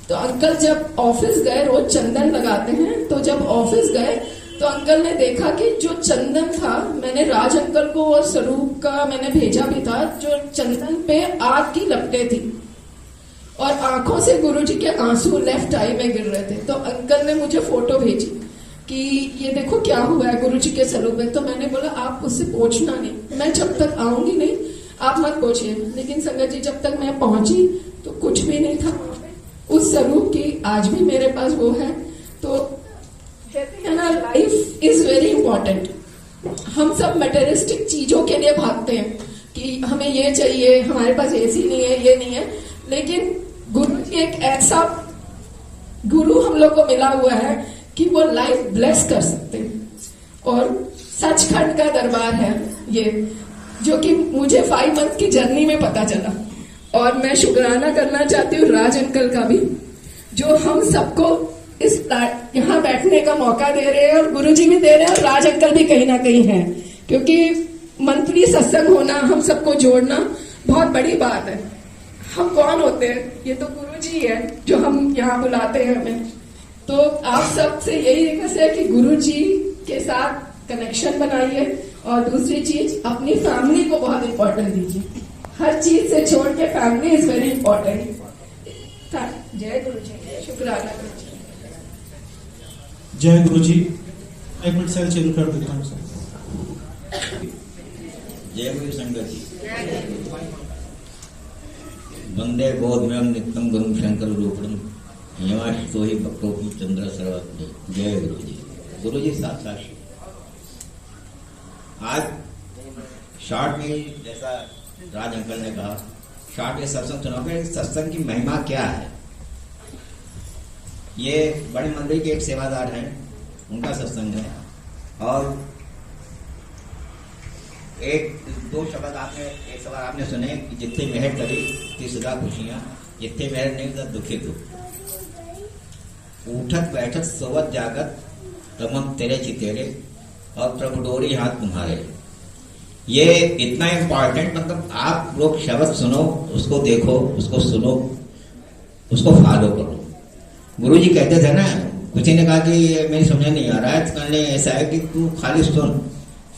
तो अंकल जब ऑफिस गए, रोज चंदन लगाते हैं, तो जब ऑफिस गए तो अंकल ने देखा कि जो चंदन था, मैंने राज अंकल को और स्वरूप का मैंने भेजा भी था, जो चंदन पे आग की लपटें थी और आंखों से गुरुजी के आंसू लेफ्ट आई में गिर रहे थे। तो अंकल ने मुझे फोटो भेजी कि ये देखो क्या हुआ है गुरुजी के स्वरूप में। तो मैंने बोला आप उससे पूछना नहीं, मैं जब तक आऊंगी नहीं आप मत पूछिए। लेकिन संगत जी जब तक मैं पहुंची तो कुछ भी नहीं था उस स्वरूप की। आज भी मेरे पास वो है। तो कहते हैं ना, लाइफ इज वेरी इंपॉर्टेंट। हम सब मटेरियलिस्टिक चीजों के लिए भागते हैं कि हमें ये चाहिए, हमारे पास एसी नहीं है, ये नहीं है। लेकिन गुरु जी एक ऐसा गुरु हम लोग को मिला हुआ है कि वो लाइफ ब्लेस कर सकते हैं। और सचखंड का दरबार है ये, जो कि मुझे 5 मंथ की जर्नी में पता चला। और मैं शुक्राना करना चाहती हूँ राज अंकल का भी, जो हम सबको यहाँ बैठने का मौका दे रहे हैं, और गुरुजी भी दे रहे हैं और राज अंकल भी कहीं ना कहीं हैं, क्योंकि मंथली सत्संग होना, हम सबको जोड़ना बहुत बड़ी बात है। हम कौन होते हैं? ये तो गुरुजी है जो हम यहाँ बुलाते हैं हमें। तो आप सब से यही रिक्वेस्ट है कि गुरुजी के साथ कनेक्शन बनाइए, और दूसरी चीज अपनी फैमिली को बहुत इंपॉर्टेंट दीजिए। हर चीज से छोड़ के फैमिली इज वेरी इंपॉर्टेंट। जय गुरु जी, शुक्राना गुरु जी। जय गुरु जी। एक मिनट से चालू कर देता हूँ सर। जय गुरु संगत जी। वंदे बोधमयं नित्यं गुरुं शंकर रूपम यमाशतो ही भक्तों की चंद्र सर्वज्ञ। जय गुरु जी। गुरु जी साक्षात आज शॉर्ट में जैसा राज अंकल ने कहा, शॉर्ट में सत्संग सुनाओगे। सत्संग की महिमा क्या है? ये बड़े मंदिर के एक सेवादार हैं, उनका सत्संग है। और एक दो शब्द आपने, एक सवाल आपने सुने कि जितने मेहर करी उतनी सदा खुशियां, जितने मेहर नहीं उतना दुखे दुख। उठत बैठत सोवत जागत तमम तेरे चितेरे, और प्रभु डोरी हाथ तुम्हारे। ये इतना इम्पॉर्टेंट, मतलब आप लोग शब्द सुनो, उसको देखो, उसको सुनो, उसको फॉलो करो। गुरु जी कहते थे ना, किसी ने कहा कि मेरी समझ नहीं आ रहा है, तो कहने ऐसा है कि तू खाली सुन,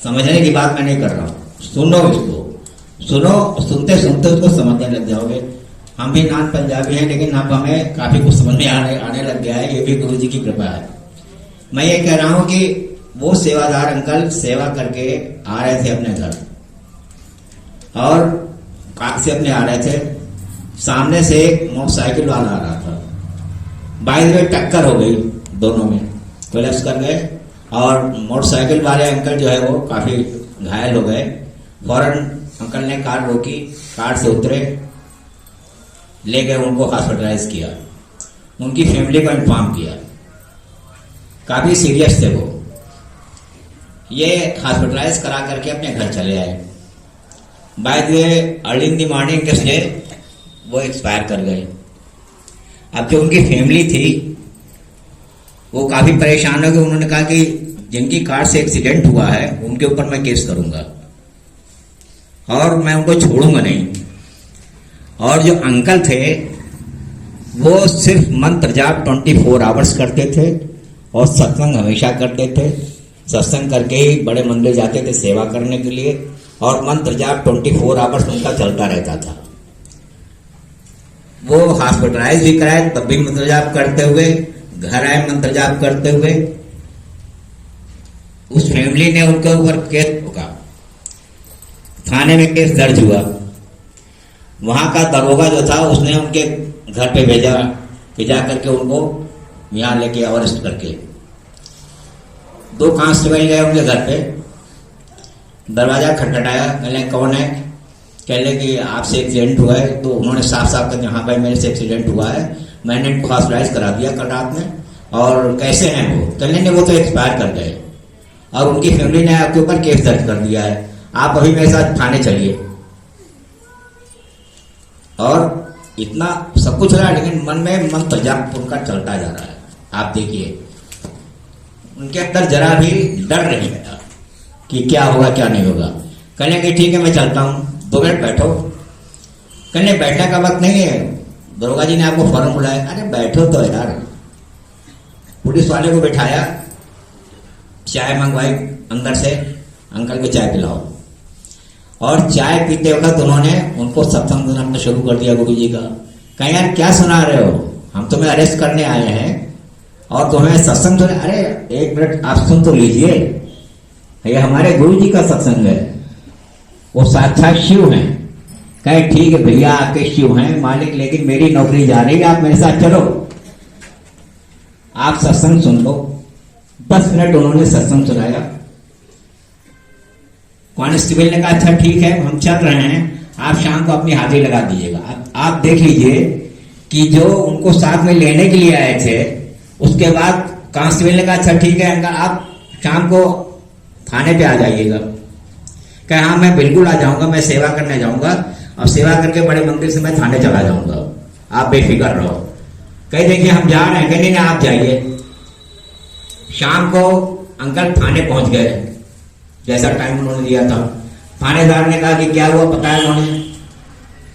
समझने की बात मैं नहीं कर रहा हूँ, सुनो इसको, सुनो, सुनते सुनते उसको समझने लग जाओगे। हम भी नॉन पंजाबी हैं, लेकिन अब हमें काफी कुछ समझ में आने लग गया है, ये भी गुरु जी की कृपा है। मैं ये कह रहा हूँ कि वो सेवादार अंकल सेवा करके आ रहे थे अपने घर, और कार से अपने आ रहे थे, सामने से एक मोटरसाइकिल वाला आ रहा था। बाइक में टक्कर हो गई, दोनों में कोलैप्स कर गए, और मोटरसाइकिल वाले अंकल जो है वो काफी घायल हो गए। फौरन अंकल ने कार रोकी, कार से उतरे, ले गए, उनको हॉस्पिटलाइज किया, उनकी फैमिली को इन्फॉर्म किया। काफी सीरियस थे वो, ये हॉस्पिटलाइज करा करके अपने घर चले आए। By the way early in the morning के वो एक्सपायर कर गए। अब जो उनकी फैमिली थी वो काफी परेशान हो गए। उन्होंने कहा कि जिनकी कार से एक्सीडेंट हुआ है उनके ऊपर मैं केस करूंगा और मैं उनको छोड़ूंगा नहीं। और जो अंकल थे वो सिर्फ मंत्र जाप 24 आवर्स करते थे और सत्संग हमेशा करते थे। सत्संग करके ही बड़े मंदिर जाते थे सेवा करने के लिए, और मंत्र जाप 24 आवर्स उनका चलता रहता था। वो हॉस्पिटलाइज भी कराए तब भी मंत्र जाप करते हुए, घर आए मंत्र जाप करते हुए। उस फैमिली ने उनके ऊपर केस ठोका, थाने में केस दर्ज हुआ। वहां का दरोगा जो था उसने उनके घर पे भेजा कि जा करके उनको यहाँ लेके अरेस्ट करके। 2 कांस्टेबल गए उनके घर पे, दरवाजा खटखटाया, कहले कौन है? कहले कि आपसे एक्सीडेंट हुआ है। तो उन्होंने साफ साफ कहा हाँ भाई मेरे से एक्सीडेंट हुआ है, मैंने इनको हॉस्पिटलाइज करा दिया कल रात में। और कैसे हैं वो? कहले नहीं वो तो एक्सपायर कर गए, और उनकी फैमिली ने आपके ऊपर केस दर्ज कर दिया है, आप अभी मेरे साथ थाने चलिए। और इतना सब कुछ रहा, लेकिन मन में मंत्र जाप उनका चलता जा रहा है। आप देखिए उनके अंदर जरा भी डर नहीं है कि क्या होगा क्या नहीं होगा। कहने कि ठीक है मैं चलता हूँ, 2 मिनट बैठो। कहने बैठने का वक्त नहीं है, दरोगा जी ने आपको फौरन बुलाया। अरे बैठो तो यार। पुलिस वाले को बैठाया, चाय मंगवाई अंदर से, अंकल को चाय पिलाओ। और चाय पीते वक्त उन्होंने उनको सत्संग सुनाना शुरू कर दिया गुरु जी का। कहीं यार क्या सुना रहे हो, हम तुम्हें अरेस्ट करने आए हैं और तुम्हें सत्संग सुना। अरे 1 मिनट आप सुन तो लीजिए, ये हमारे गुरु जी का सत्संग है, वो साक्षात शिव हैं। कहे ठीक है भैया आपके शिव हैं मालिक, लेकिन मेरी नौकरी जा रही है, आप मेरे साथ चलो, आप सत्संग सुन लो। 10 मिनट उन्होंने सत्संग सुनाया। कांस्टेबल ने कहा अच्छा ठीक है हम चल रहे हैं, आप शाम को अपनी हाजिरी लगा दीजिएगा। आप देख लीजिए कि जो उनको साथ में लेने के लिए आए थे, उसके बाद कांस्टेबल ने कहा अच्छा ठीक है अंकल आप शाम को थाने पे आ जाइएगा। कहा हाँ मैं बिल्कुल आ जाऊंगा, मैं सेवा करने जाऊंगा और सेवा करके बड़े मंदिर से मैं थाने चला जाऊंगा, आप बेफिक्र रहो। कहीं देखिए हम जा रहे हैं, कहीं नहीं आप जाइए। शाम को अंकल थाने पहुंच गए, जैसा टाइम उन्होंने दिया था। थानेदार ने कहा कि क्या हुआ बताया, उन्होंने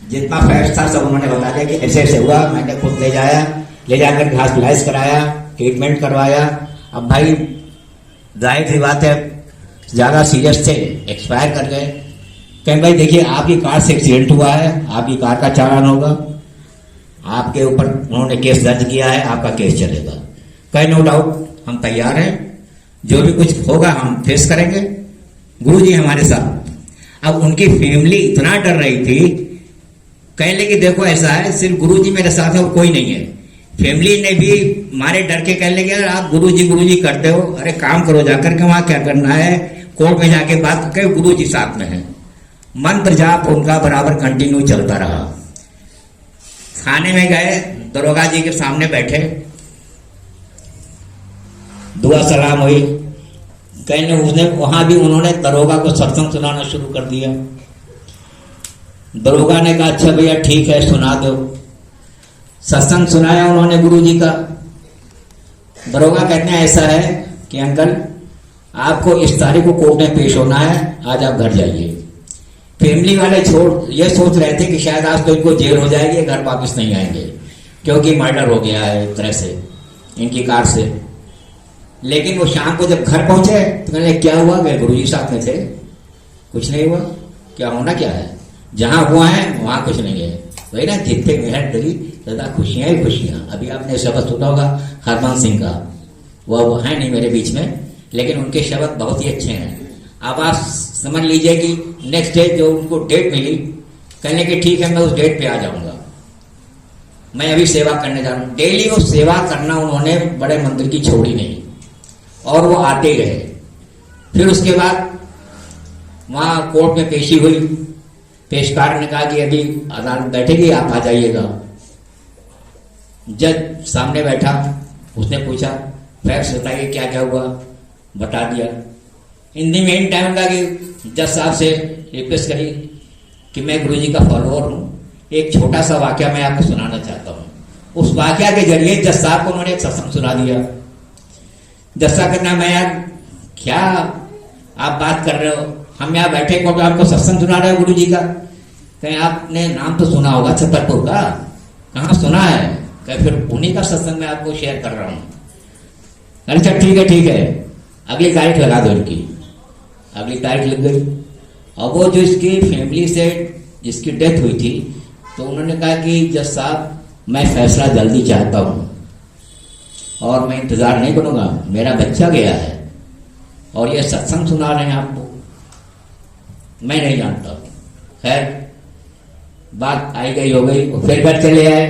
जितना फैक्ट था सब उन्होंने बता दिया कि ऐसे ऐसे हुआ। मैंने खुद ले जाकर हॉस्पिटलाइज कराया, ट्रीटमेंट करवाया। अब भाई जाहिर सी बात है ज्यादा सीरियस थे, एक्सपायर कर गए। कहें भाई देखिए आपकी कार से एक्सीडेंट हुआ है, आपकी कार का चालान होगा, आपके ऊपर उन्होंने केस दर्ज किया है, आपका केस चलेगा। कहीं नो डाउट हम तैयार हैं, जो भी कुछ होगा हम फेस करेंगे। गुरुजी हमारे साथ। अब उनकी फैमिली इतना डर रही थी, कहने कि देखो ऐसा है सिर्फ गुरुजी मेरे साथ है और कोई नहीं है। फैमिली ने भी मारे डर के कहने लगे आप गुरुजी करते हो, अरे काम करो जाकर के, वहां क्या करना है, कोर्ट में जाके बात करके गुरुजी साथ में है। मंत्र जाप उनका बराबर कंटिन्यू चलता रहा। थाने में गए, दरोगा जी के सामने बैठे, दुआ सलाम हुई। कहने उसने वहां भी उन्होंने दरोगा को सत्संग सुनाना शुरू कर दिया। दरोगा ने कहा अच्छा भैया ठीक है सुना दो। सत्संग सुनाया उन्होंने गुरुजी का। दरोगा कहते हैं ऐसा है कि अंकल आपको इस तारीख को कोर्ट में पेश होना है, आज आप घर जाइए। फैमिली वाले ये सोच रहे थे कि शायद आज तो इनको जेल हो जाएगी, घर वापस नहीं आएंगे क्योंकि मर्डर हो गया है एक तरह से इनकी कार से। लेकिन वो शाम को जब घर पहुंचे तो कहने क्या हुआ, वे गुरुजी साथ में थे, कुछ नहीं हुआ। क्या होना क्या है, जहां हुआ है वहां कुछ नहीं है। वही ना जितने मेहनत करी सदा खुशियां ही खुशियां। अभी आपने शब्द सुना होगा हरमान सिंह का, वो है नहीं मेरे बीच में, लेकिन उनके शब्द बहुत ही अच्छे हैं। अब आप समझ लीजिए कि नेक्स्ट डे जो उनको डेट मिली, कहने कि ठीक है मैं उस डेट पे आ जाऊंगा, मैं अभी सेवा करने जा रहा हूं। डेली वो सेवा करना उन्होंने बड़े मंदिर की छोड़ी नहीं और वो आते ही रहे। फिर उसके बाद वहां कोर्ट में पेशी हुई। पेशकार ने कहा कि अभी अदालत बैठेगी, आप आ जाइएगा। जज सामने बैठा, उसने पूछा फैक्ट्स बताइए क्या क्या हुआ, बता दिया। इन दी मेन टाइम का कि जज साहब से रिक्वेस्ट करी कि मैं गुरुजी का फॉलोअर हूं, एक छोटा सा वाक्य मैं आपको सुनाना चाहता हूं। उस वाक्य के जरिए जज साहब को उन्होंने एक सत्संग सुना दिया। जज साहब कहना मैं यार क्या आप बात कर रहे हो, हम यहाँ बैठे को आपको सत्संग सुना रहे हो गुरुजी का। कहीं आपने नाम तो सुना होगा छतरपुर का, कहाँ सुना है, कहीं फिर उन्हीं का सत्संग मैं आपको शेयर कर रहा हूं। अच्छा ठीक है अगली तारीख लगा दो इनकी। अगली तारीख लग गई। अब वो जो इसकी फैमिली से जिसकी डेथ हुई थी तो उन्होंने कहा कि जज साहब मैं फैसला जल्दी चाहता हूं और मैं इंतजार नहीं करूंगा, मेरा बच्चा गया है और ये सत्संग सुना रहे हैं आपको, मैं नहीं जानता। खैर बात आई गई हो गई, फिर घर चले आए।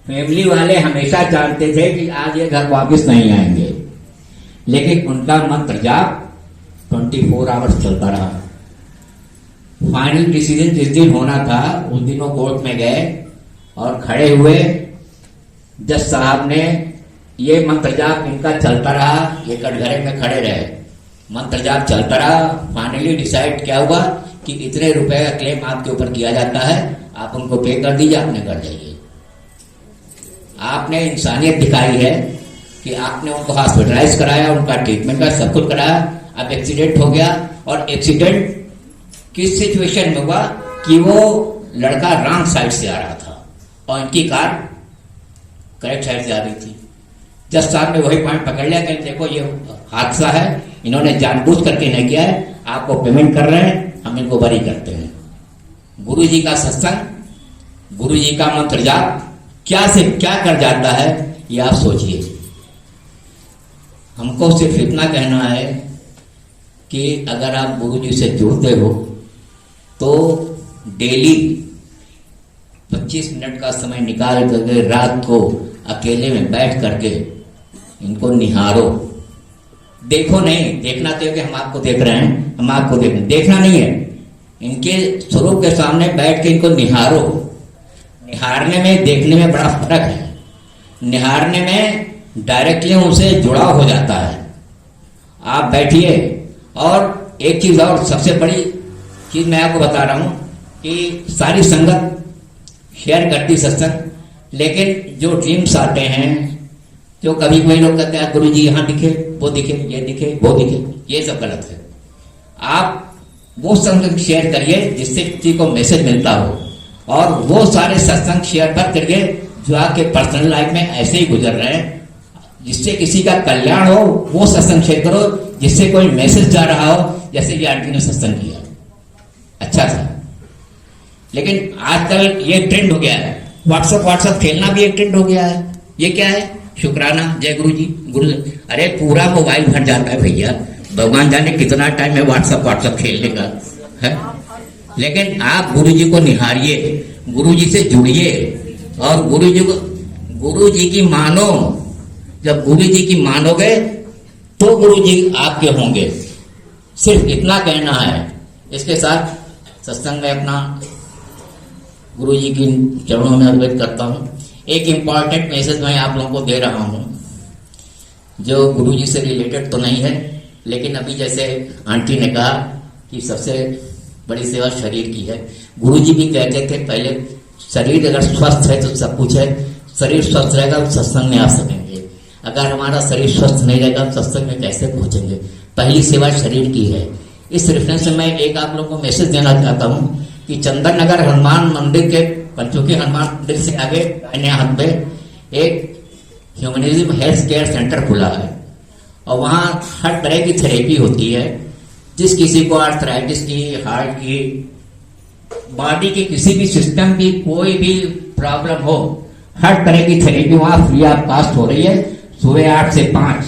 फैमिली वाले हमेशा जानते थे कि आज ये घर वापस नहीं आएंगे, लेकिन उनका मंत्र जाप 24 आवर्स चलता रहा। फाइनल डिसीजन जिस दिन होना था उस दिन वो कोर्ट में गए और खड़े हुए। जज साहब ने ये मंत्र जाप इनका चलता रहा, ये कटघरे में खड़े रहे, मंत्र जाप चलता रहा। फाइनली डिसाइड क्या हुआ कि इतने रुपए का क्लेम आपके ऊपर किया जाता है, आप उनको पे कर दीजिए, अपने घर जाइए। आपने इंसानियत दिखाई है कि आपने उनको हॉस्पिटलाइज कराया, उनका ट्रीटमेंट का सब कुछ कराया। अब एक्सीडेंट हो गया और एक्सीडेंट किस सिचुएशन में हुआ कि वो लड़का रॉन्ग साइड से आ रहा था और इनकी कार करेक्ट साइड से आ रही थी। जज साहब ने वही पॉइंट पकड़ लिया कि देखो ये हादसा है, इन्होंने जानबूझ करके नहीं किया है, आपको पेमेंट कर रहे हैं, हम इनको बरी करते हैं। गुरुजी का सत्संग, गुरुजी का मंत्र जाप क्या से क्या कर जाता है ये आप सोचिए। हमको सिर्फ इतना कहना है कि अगर आप गुरुजी से जुड़ते हो तो डेली 25 मिनट का समय निकाल करके रात को अकेले में बैठ करके इनको निहारो। देखो नहीं, देखना तो है कि हम आपको देख रहे हैं, हम आपको देखना नहीं है, इनके स्वरूप के सामने बैठ के इनको निहारो। निहारने में देखने में बड़ा फर्क है। निहारने में डायरेक्टली उनसे जुड़ाव हो जाता है। आप बैठिए। और एक चीज और सबसे बड़ी चीज मैं आपको बता रहा हूं कि सारी संगत शेयर करती सत्संग, लेकिन जो ड्रीम्स आते हैं जो कभी कोई लोग कहते हैं गुरु जी यहाँ दिखे, वो दिखे, ये दिखे, वो दिखे, ये सब गलत है। आप वो सत्संग शेयर करिए जिससे किसी को मैसेज मिलता हो, और वो सारे सत्संग शेयर पर करिए जो आपके पर्सनल लाइफ में ऐसे ही गुजर रहे हैं, जिससे किसी का कल्याण हो। वो सत्संग शेयर करो जिससे कोई मैसेज जा रहा हो, जैसे ये आंटी ने सत्संग किया, अच्छा था। लेकिन आजकल ये ट्रेंड हो गया है, व्हाट्सएप खेलना भी एक ट्रेंड हो गया है। ये क्या है? शुक्राना, जय गुरु जी, गुरु। अरे पूरा मोबाइल भर जाता है भैया, भगवान जाने कितना टाइम है व्हाट्सएप खेलने का है। लेकिन आप गुरु जी को निहारिए, गुरु जी से जुड़िए, और गुरु जी की मानो। जब गुरु जी की मानोगे तो गुरु जी आपके होंगे। सिर्फ इतना कहना है। इसके साथ सत्संग में अपना गुरु जी की चरणों में अर्पित करता हूँ। एक इम्पॉर्टेंट मैसेज मैं आप लोगों को दे रहा हूँ, जो गुरु जी से रिलेटेड तो नहीं है, लेकिन अभी जैसे आंटी ने कहा कि सबसे बड़ी सेवा शरीर की है। गुरु जी भी कहते थे पहले, शरीर अगर स्वस्थ है तो सब कुछ है। शरीर स्वस्थ रहेगा तो सत्संग में आ सकेंगे। अगर हमारा शरीर स्वस्थ नहीं रहेगा तो सत्संग में कैसे पहुंचेंगे? पहली सेवा शरीर की है। इस रेफरेंस से मैं एक आप लोगों को मैसेज देना चाहता हूँ कि चंदन नगर हनुमान मंदिर के पंचमुखी हनुमान मंदिर से आगे दाहिने हाथ पे एक ह्यूमनिज्म हेल्थ केयर सेंटर खुला है, और वहाँ हर तरह की थेरेपी होती है। जिस किसी को आर्थराइटिस की, हार्ट की, बॉडी के किसी भी सिस्टम की कोई भी प्रॉब्लम हो, हर तरह की थेरेपी वहाँ फ्री ऑफ कॉस्ट हो रही है। सुबह 8 से 5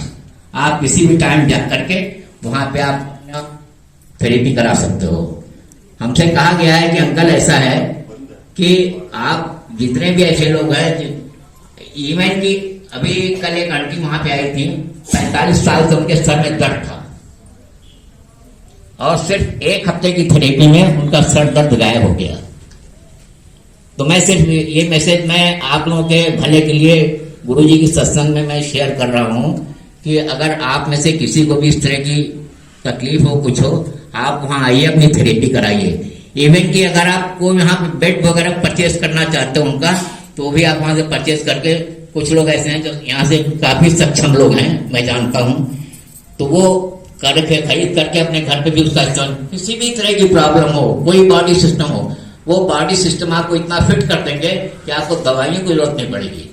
आप किसी भी टाइम जा करके वहां पे आप थेरेपी करा सकते हो। हमसे कहा गया है कि अंकल ऐसा है कि आप जितने भी ऐसे लोग हैं, इवन की अभी कल एक आंटी वहां पे आई थी, 45 साल से उनके सर में दर्द था, और सिर्फ 1 हफ्ते की थेरेपी में उनका सर दर्द गायब हो गया। तो मैं सिर्फ ये मैसेज मैं आप लोगों के भले के लिए गुरु जी की सत्संग में मैं शेयर कर रहा हूँ कि अगर आप में से किसी को भी इस तरह की तकलीफ हो, कुछ हो, आप वहाँ आइए, अपनी थेरेपी कराइए। इवन कि अगर आपको यहाँ बेड वगैरह परचेज करना चाहते हो उनका, तो भी आप वहाँ से परचेज करके, कुछ लोग ऐसे हैं जो यहाँ से काफी सक्षम लोग हैं, मैं जानता हूँ, तो वो करके खरीद करके अपने घर पे भी उसका इस्तेमाल। किसी भी तरह की प्रॉब्लम हो, कोई बॉडी सिस्टम हो, वो बॉडी सिस्टम आपको इतना फिट कर देंगे कि आपको दवाइयों की जरूरत नहीं पड़ेगी।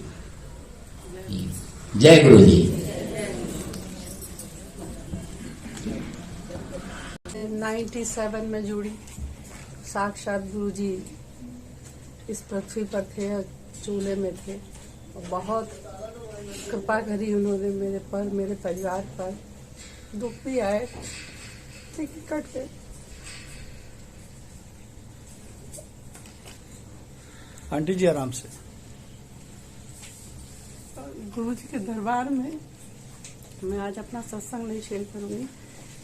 जय गुरु जी। 97 में जुड़ी, साक्षात गुरु जी इस पृथ्वी पर थे और चूल्हे में थे, और बहुत कृपा करी उन्होंने मेरे पर, मेरे परिवार पर। दुख भी आए, लेकिन कट गए। आंटी जी आराम से। गुरु जी के दरबार में मैं आज अपना सत्संग नहीं शेयर करूंगी,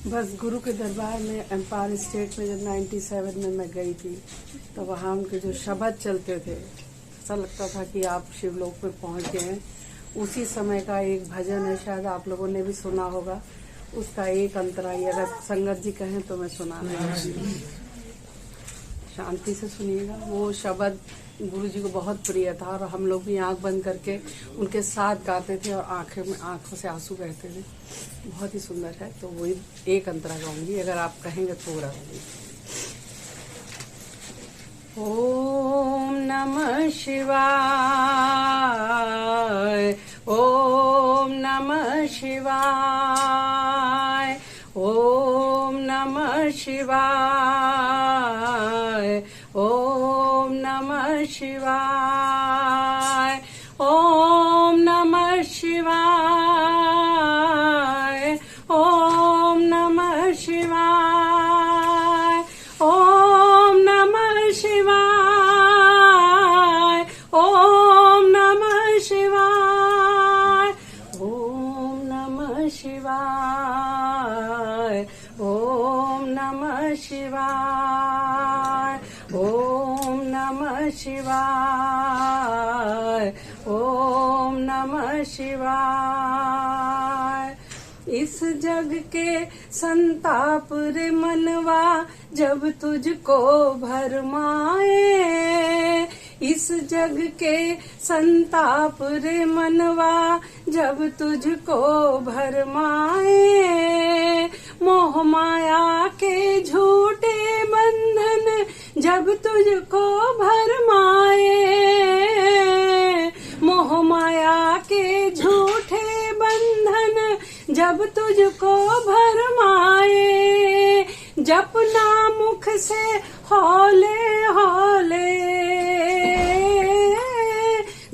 बस गुरु के दरबार में एम्पायर स्टेट में जब 97 में मैं गई थी, तो वहाँ उनके जो शब्द चलते थे, ऐसा लगता था कि आप शिवलोक पे पहुंच गए हैं। उसी समय का एक भजन है, शायद आप लोगों ने भी सुना होगा, उसका एक अंतराई अगर संगत जी कहें तो मैं सुनाना, शांति से सुनिएगा। वो शब्द गुरु जी को बहुत प्रिय था, और हम लोग भी आंख बंद करके उनके साथ गाते थे, और आंखों से आंसू बहते थे। बहुत ही सुंदर है। तो वही एक अंतरा गाऊंगी, अगर आप कहेंगे तो पूरा गाऊंगी। ओम नमः शिवाय, ओम नमः शिवाय, ओम नमः शिवाय, ओम नमः शिवाय, ओम नमः शिवाय, ओम नमः शिवाय, ओम नमः शिवाय, ओम नमः शिवाय, ओम नमः शिवाय, ओम नमः शिवाय, ओम नमः शिवाय, ओम नमः शिवाय। इस जग के संताप रे मनवा जब तुझको भरमाए, इस जग के संताप रे मनवा जब तुझको भरमाए, मोह माया के झूठे बंधन जब तुझको भरमाए, मोह माया के झूठे बंधन जब तुझको भरमाए, जपना मुख से हौले हौले,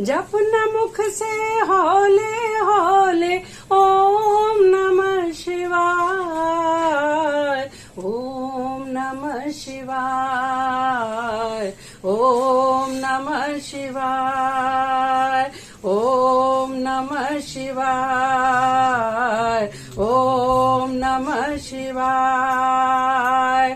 जपना मुख से हौले हौले, ओम नमः शिवाय, ओम नमः शिवाय, ओम नमः शिवाय, ओम नमः शिवाय, ओम नमः शिवाय।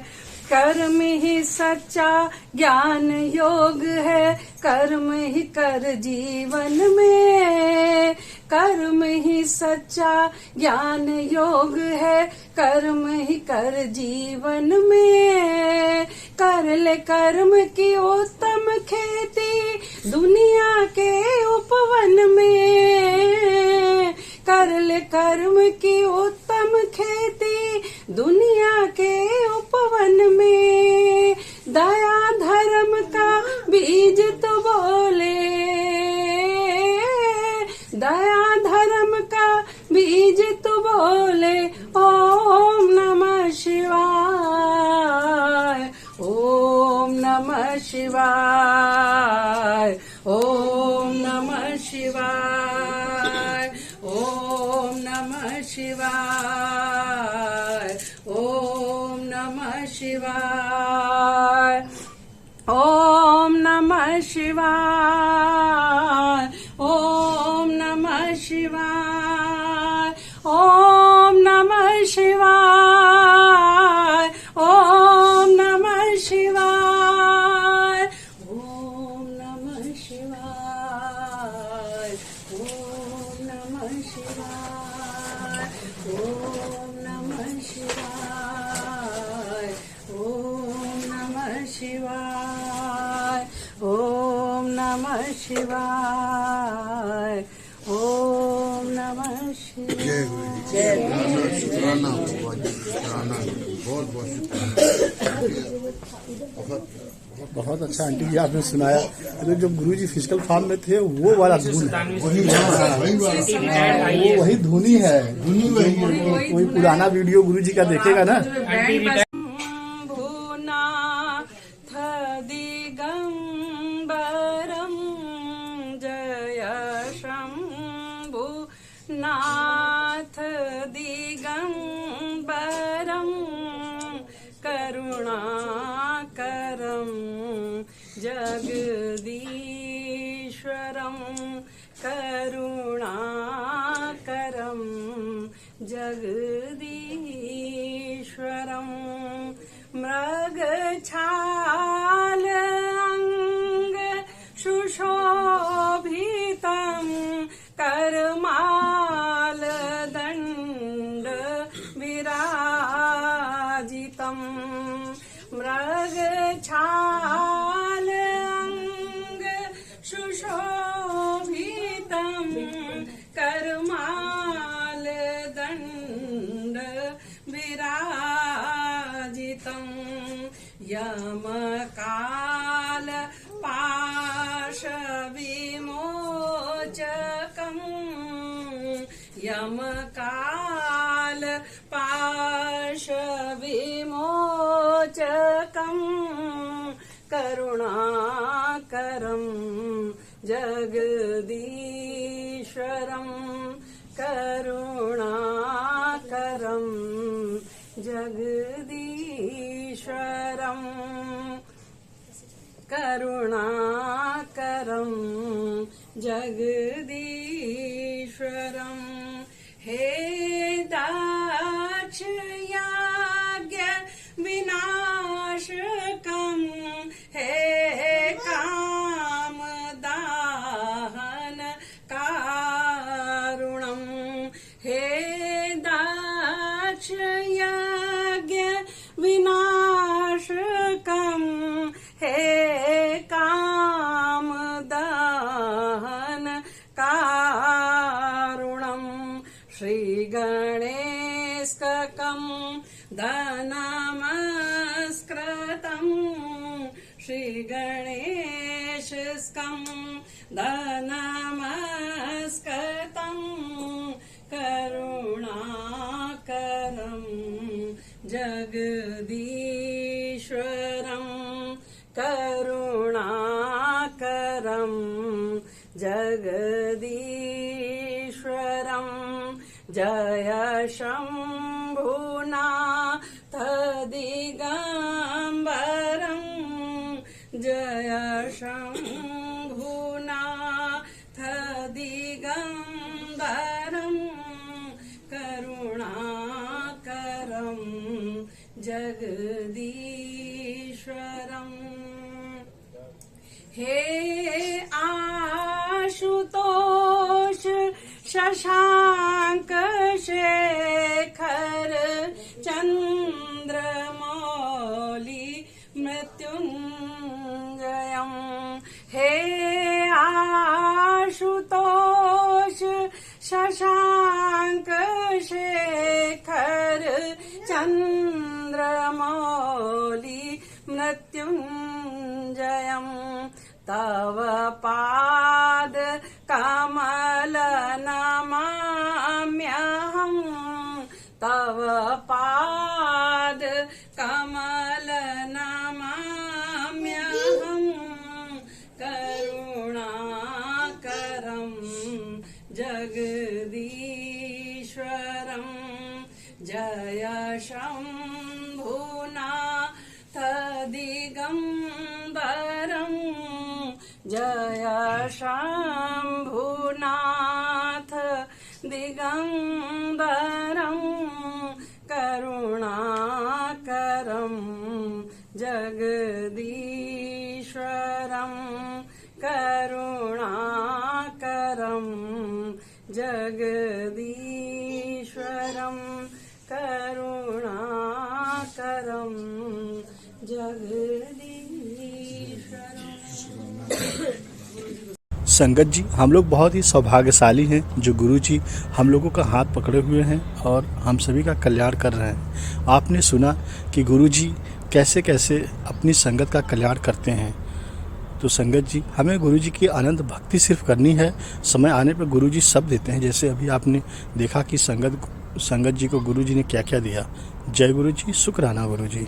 कर्म ही सच्चा ज्ञान योग है, कर्म ही कर जीवन में, कर्म ही सच्चा ज्ञान योग है, कर्म ही कर जीवन में, कर ले कर्म की उत्तम खेती दुनिया के उपवन में, कर ले कर्म की उत्तम खेती दुनिया के उपवन में, दया धर्म का बीज तो बोले, दया धर्म का बीज तो बोले, ओम नमः शिवाय, ओम नमः शिवाय, ओम नमः शिवाय, ओम नमः शिवाय, ओम नमः शिवाय, ओम नमः शिवाय, ओम नमः शिवाय, ओम नमः शिवाय, ओम नमः शिवाय, ओम नमः शिवाय, ओम नमः शिवाय, ओम नमः शिवाय, ओम नमः शिवाय, ओम नमः शिवाय, ओम नमः शिवाय। शुक्राना शुक्राना, बहुत बहुत शुक्राना। बहुत अच्छा आंटी जी आपने सुनाया। तो जो गुरुजी फिजिकल फॉर्म में थे वो वाला धुन है, वही धुनी है, धुनी वही। कोई पुराना वीडियो गुरुजी का देखेगा ना, भूनाथ दिगंबरम जय शंभुनाथ दिगंबरम करुणाकरम जगदीश्वरम, करुणाकरम जगदीश्वरम, मृगछाल अंग सुशोभितम करमाल दंड विराजितम, मृगछाल अंग सुशोभितम करमाल दंड विराजितम, यमकाल पाशविमोचकम, यमकाल पाशविमोचकम करुणाकरम जगदीश्वरम, करुणाकरम जगदीश्वरम, करुणाकरम जगदीश्वरम। हे दाक्षयाज्ञ विनाशकम, हे कामदाहन कारुणम, हे दाक्षयाज्ञ विनाशकम, हे काम कारुणम् श्रीगणेशकम् धनमस्कृतम् श्रीगणेशकम् धनमस्कृतम् करुणाकरम् जगदीश्वरम् करुणाकरम् जगदीश्वरम् जय शम्भुनाथ दिगम्बरम् जय शम्भुनाथ दिगम्बरम् करुणाकरम् जगदीश्वरम् हे आशुतोष शशांक शेखर चंद्रमौली मृत्युंजयम् हे आशुतोष शशांक शेखर चंद्रमौली मृत्युंजयम् तव पाद कमल नमाम्यहम् तव पाद कमल नमाम्यहम् करुणाकरम् जगदीश्वरम् जय शम्भुनाथ दिगम्बरम् जय शम्भुनाथ दिगम्बरम् करुणाकरम् जगदीश्वरम् करुणाकरम् जगदीश्वरम् करुणाकरम् जगदीश्वरम्। संगत जी, हम लोग बहुत ही सौभाग्यशाली हैं जो गुरु जी हम लोगों का हाथ पकड़े हुए हैं और हम सभी का कल्याण कर रहे हैं। आपने सुना कि गुरु जी कैसे कैसे अपनी संगत का कल्याण करते हैं। तो संगत जी, हमें गुरु जी की अनंत भक्ति सिर्फ करनी है, समय आने पर गुरु जी सब देते हैं। जैसे अभी आपने देखा कि संगत जी को गुरु जी ने क्या क्या दिया। जय गुरु जी, शुक्राना गुरु जी।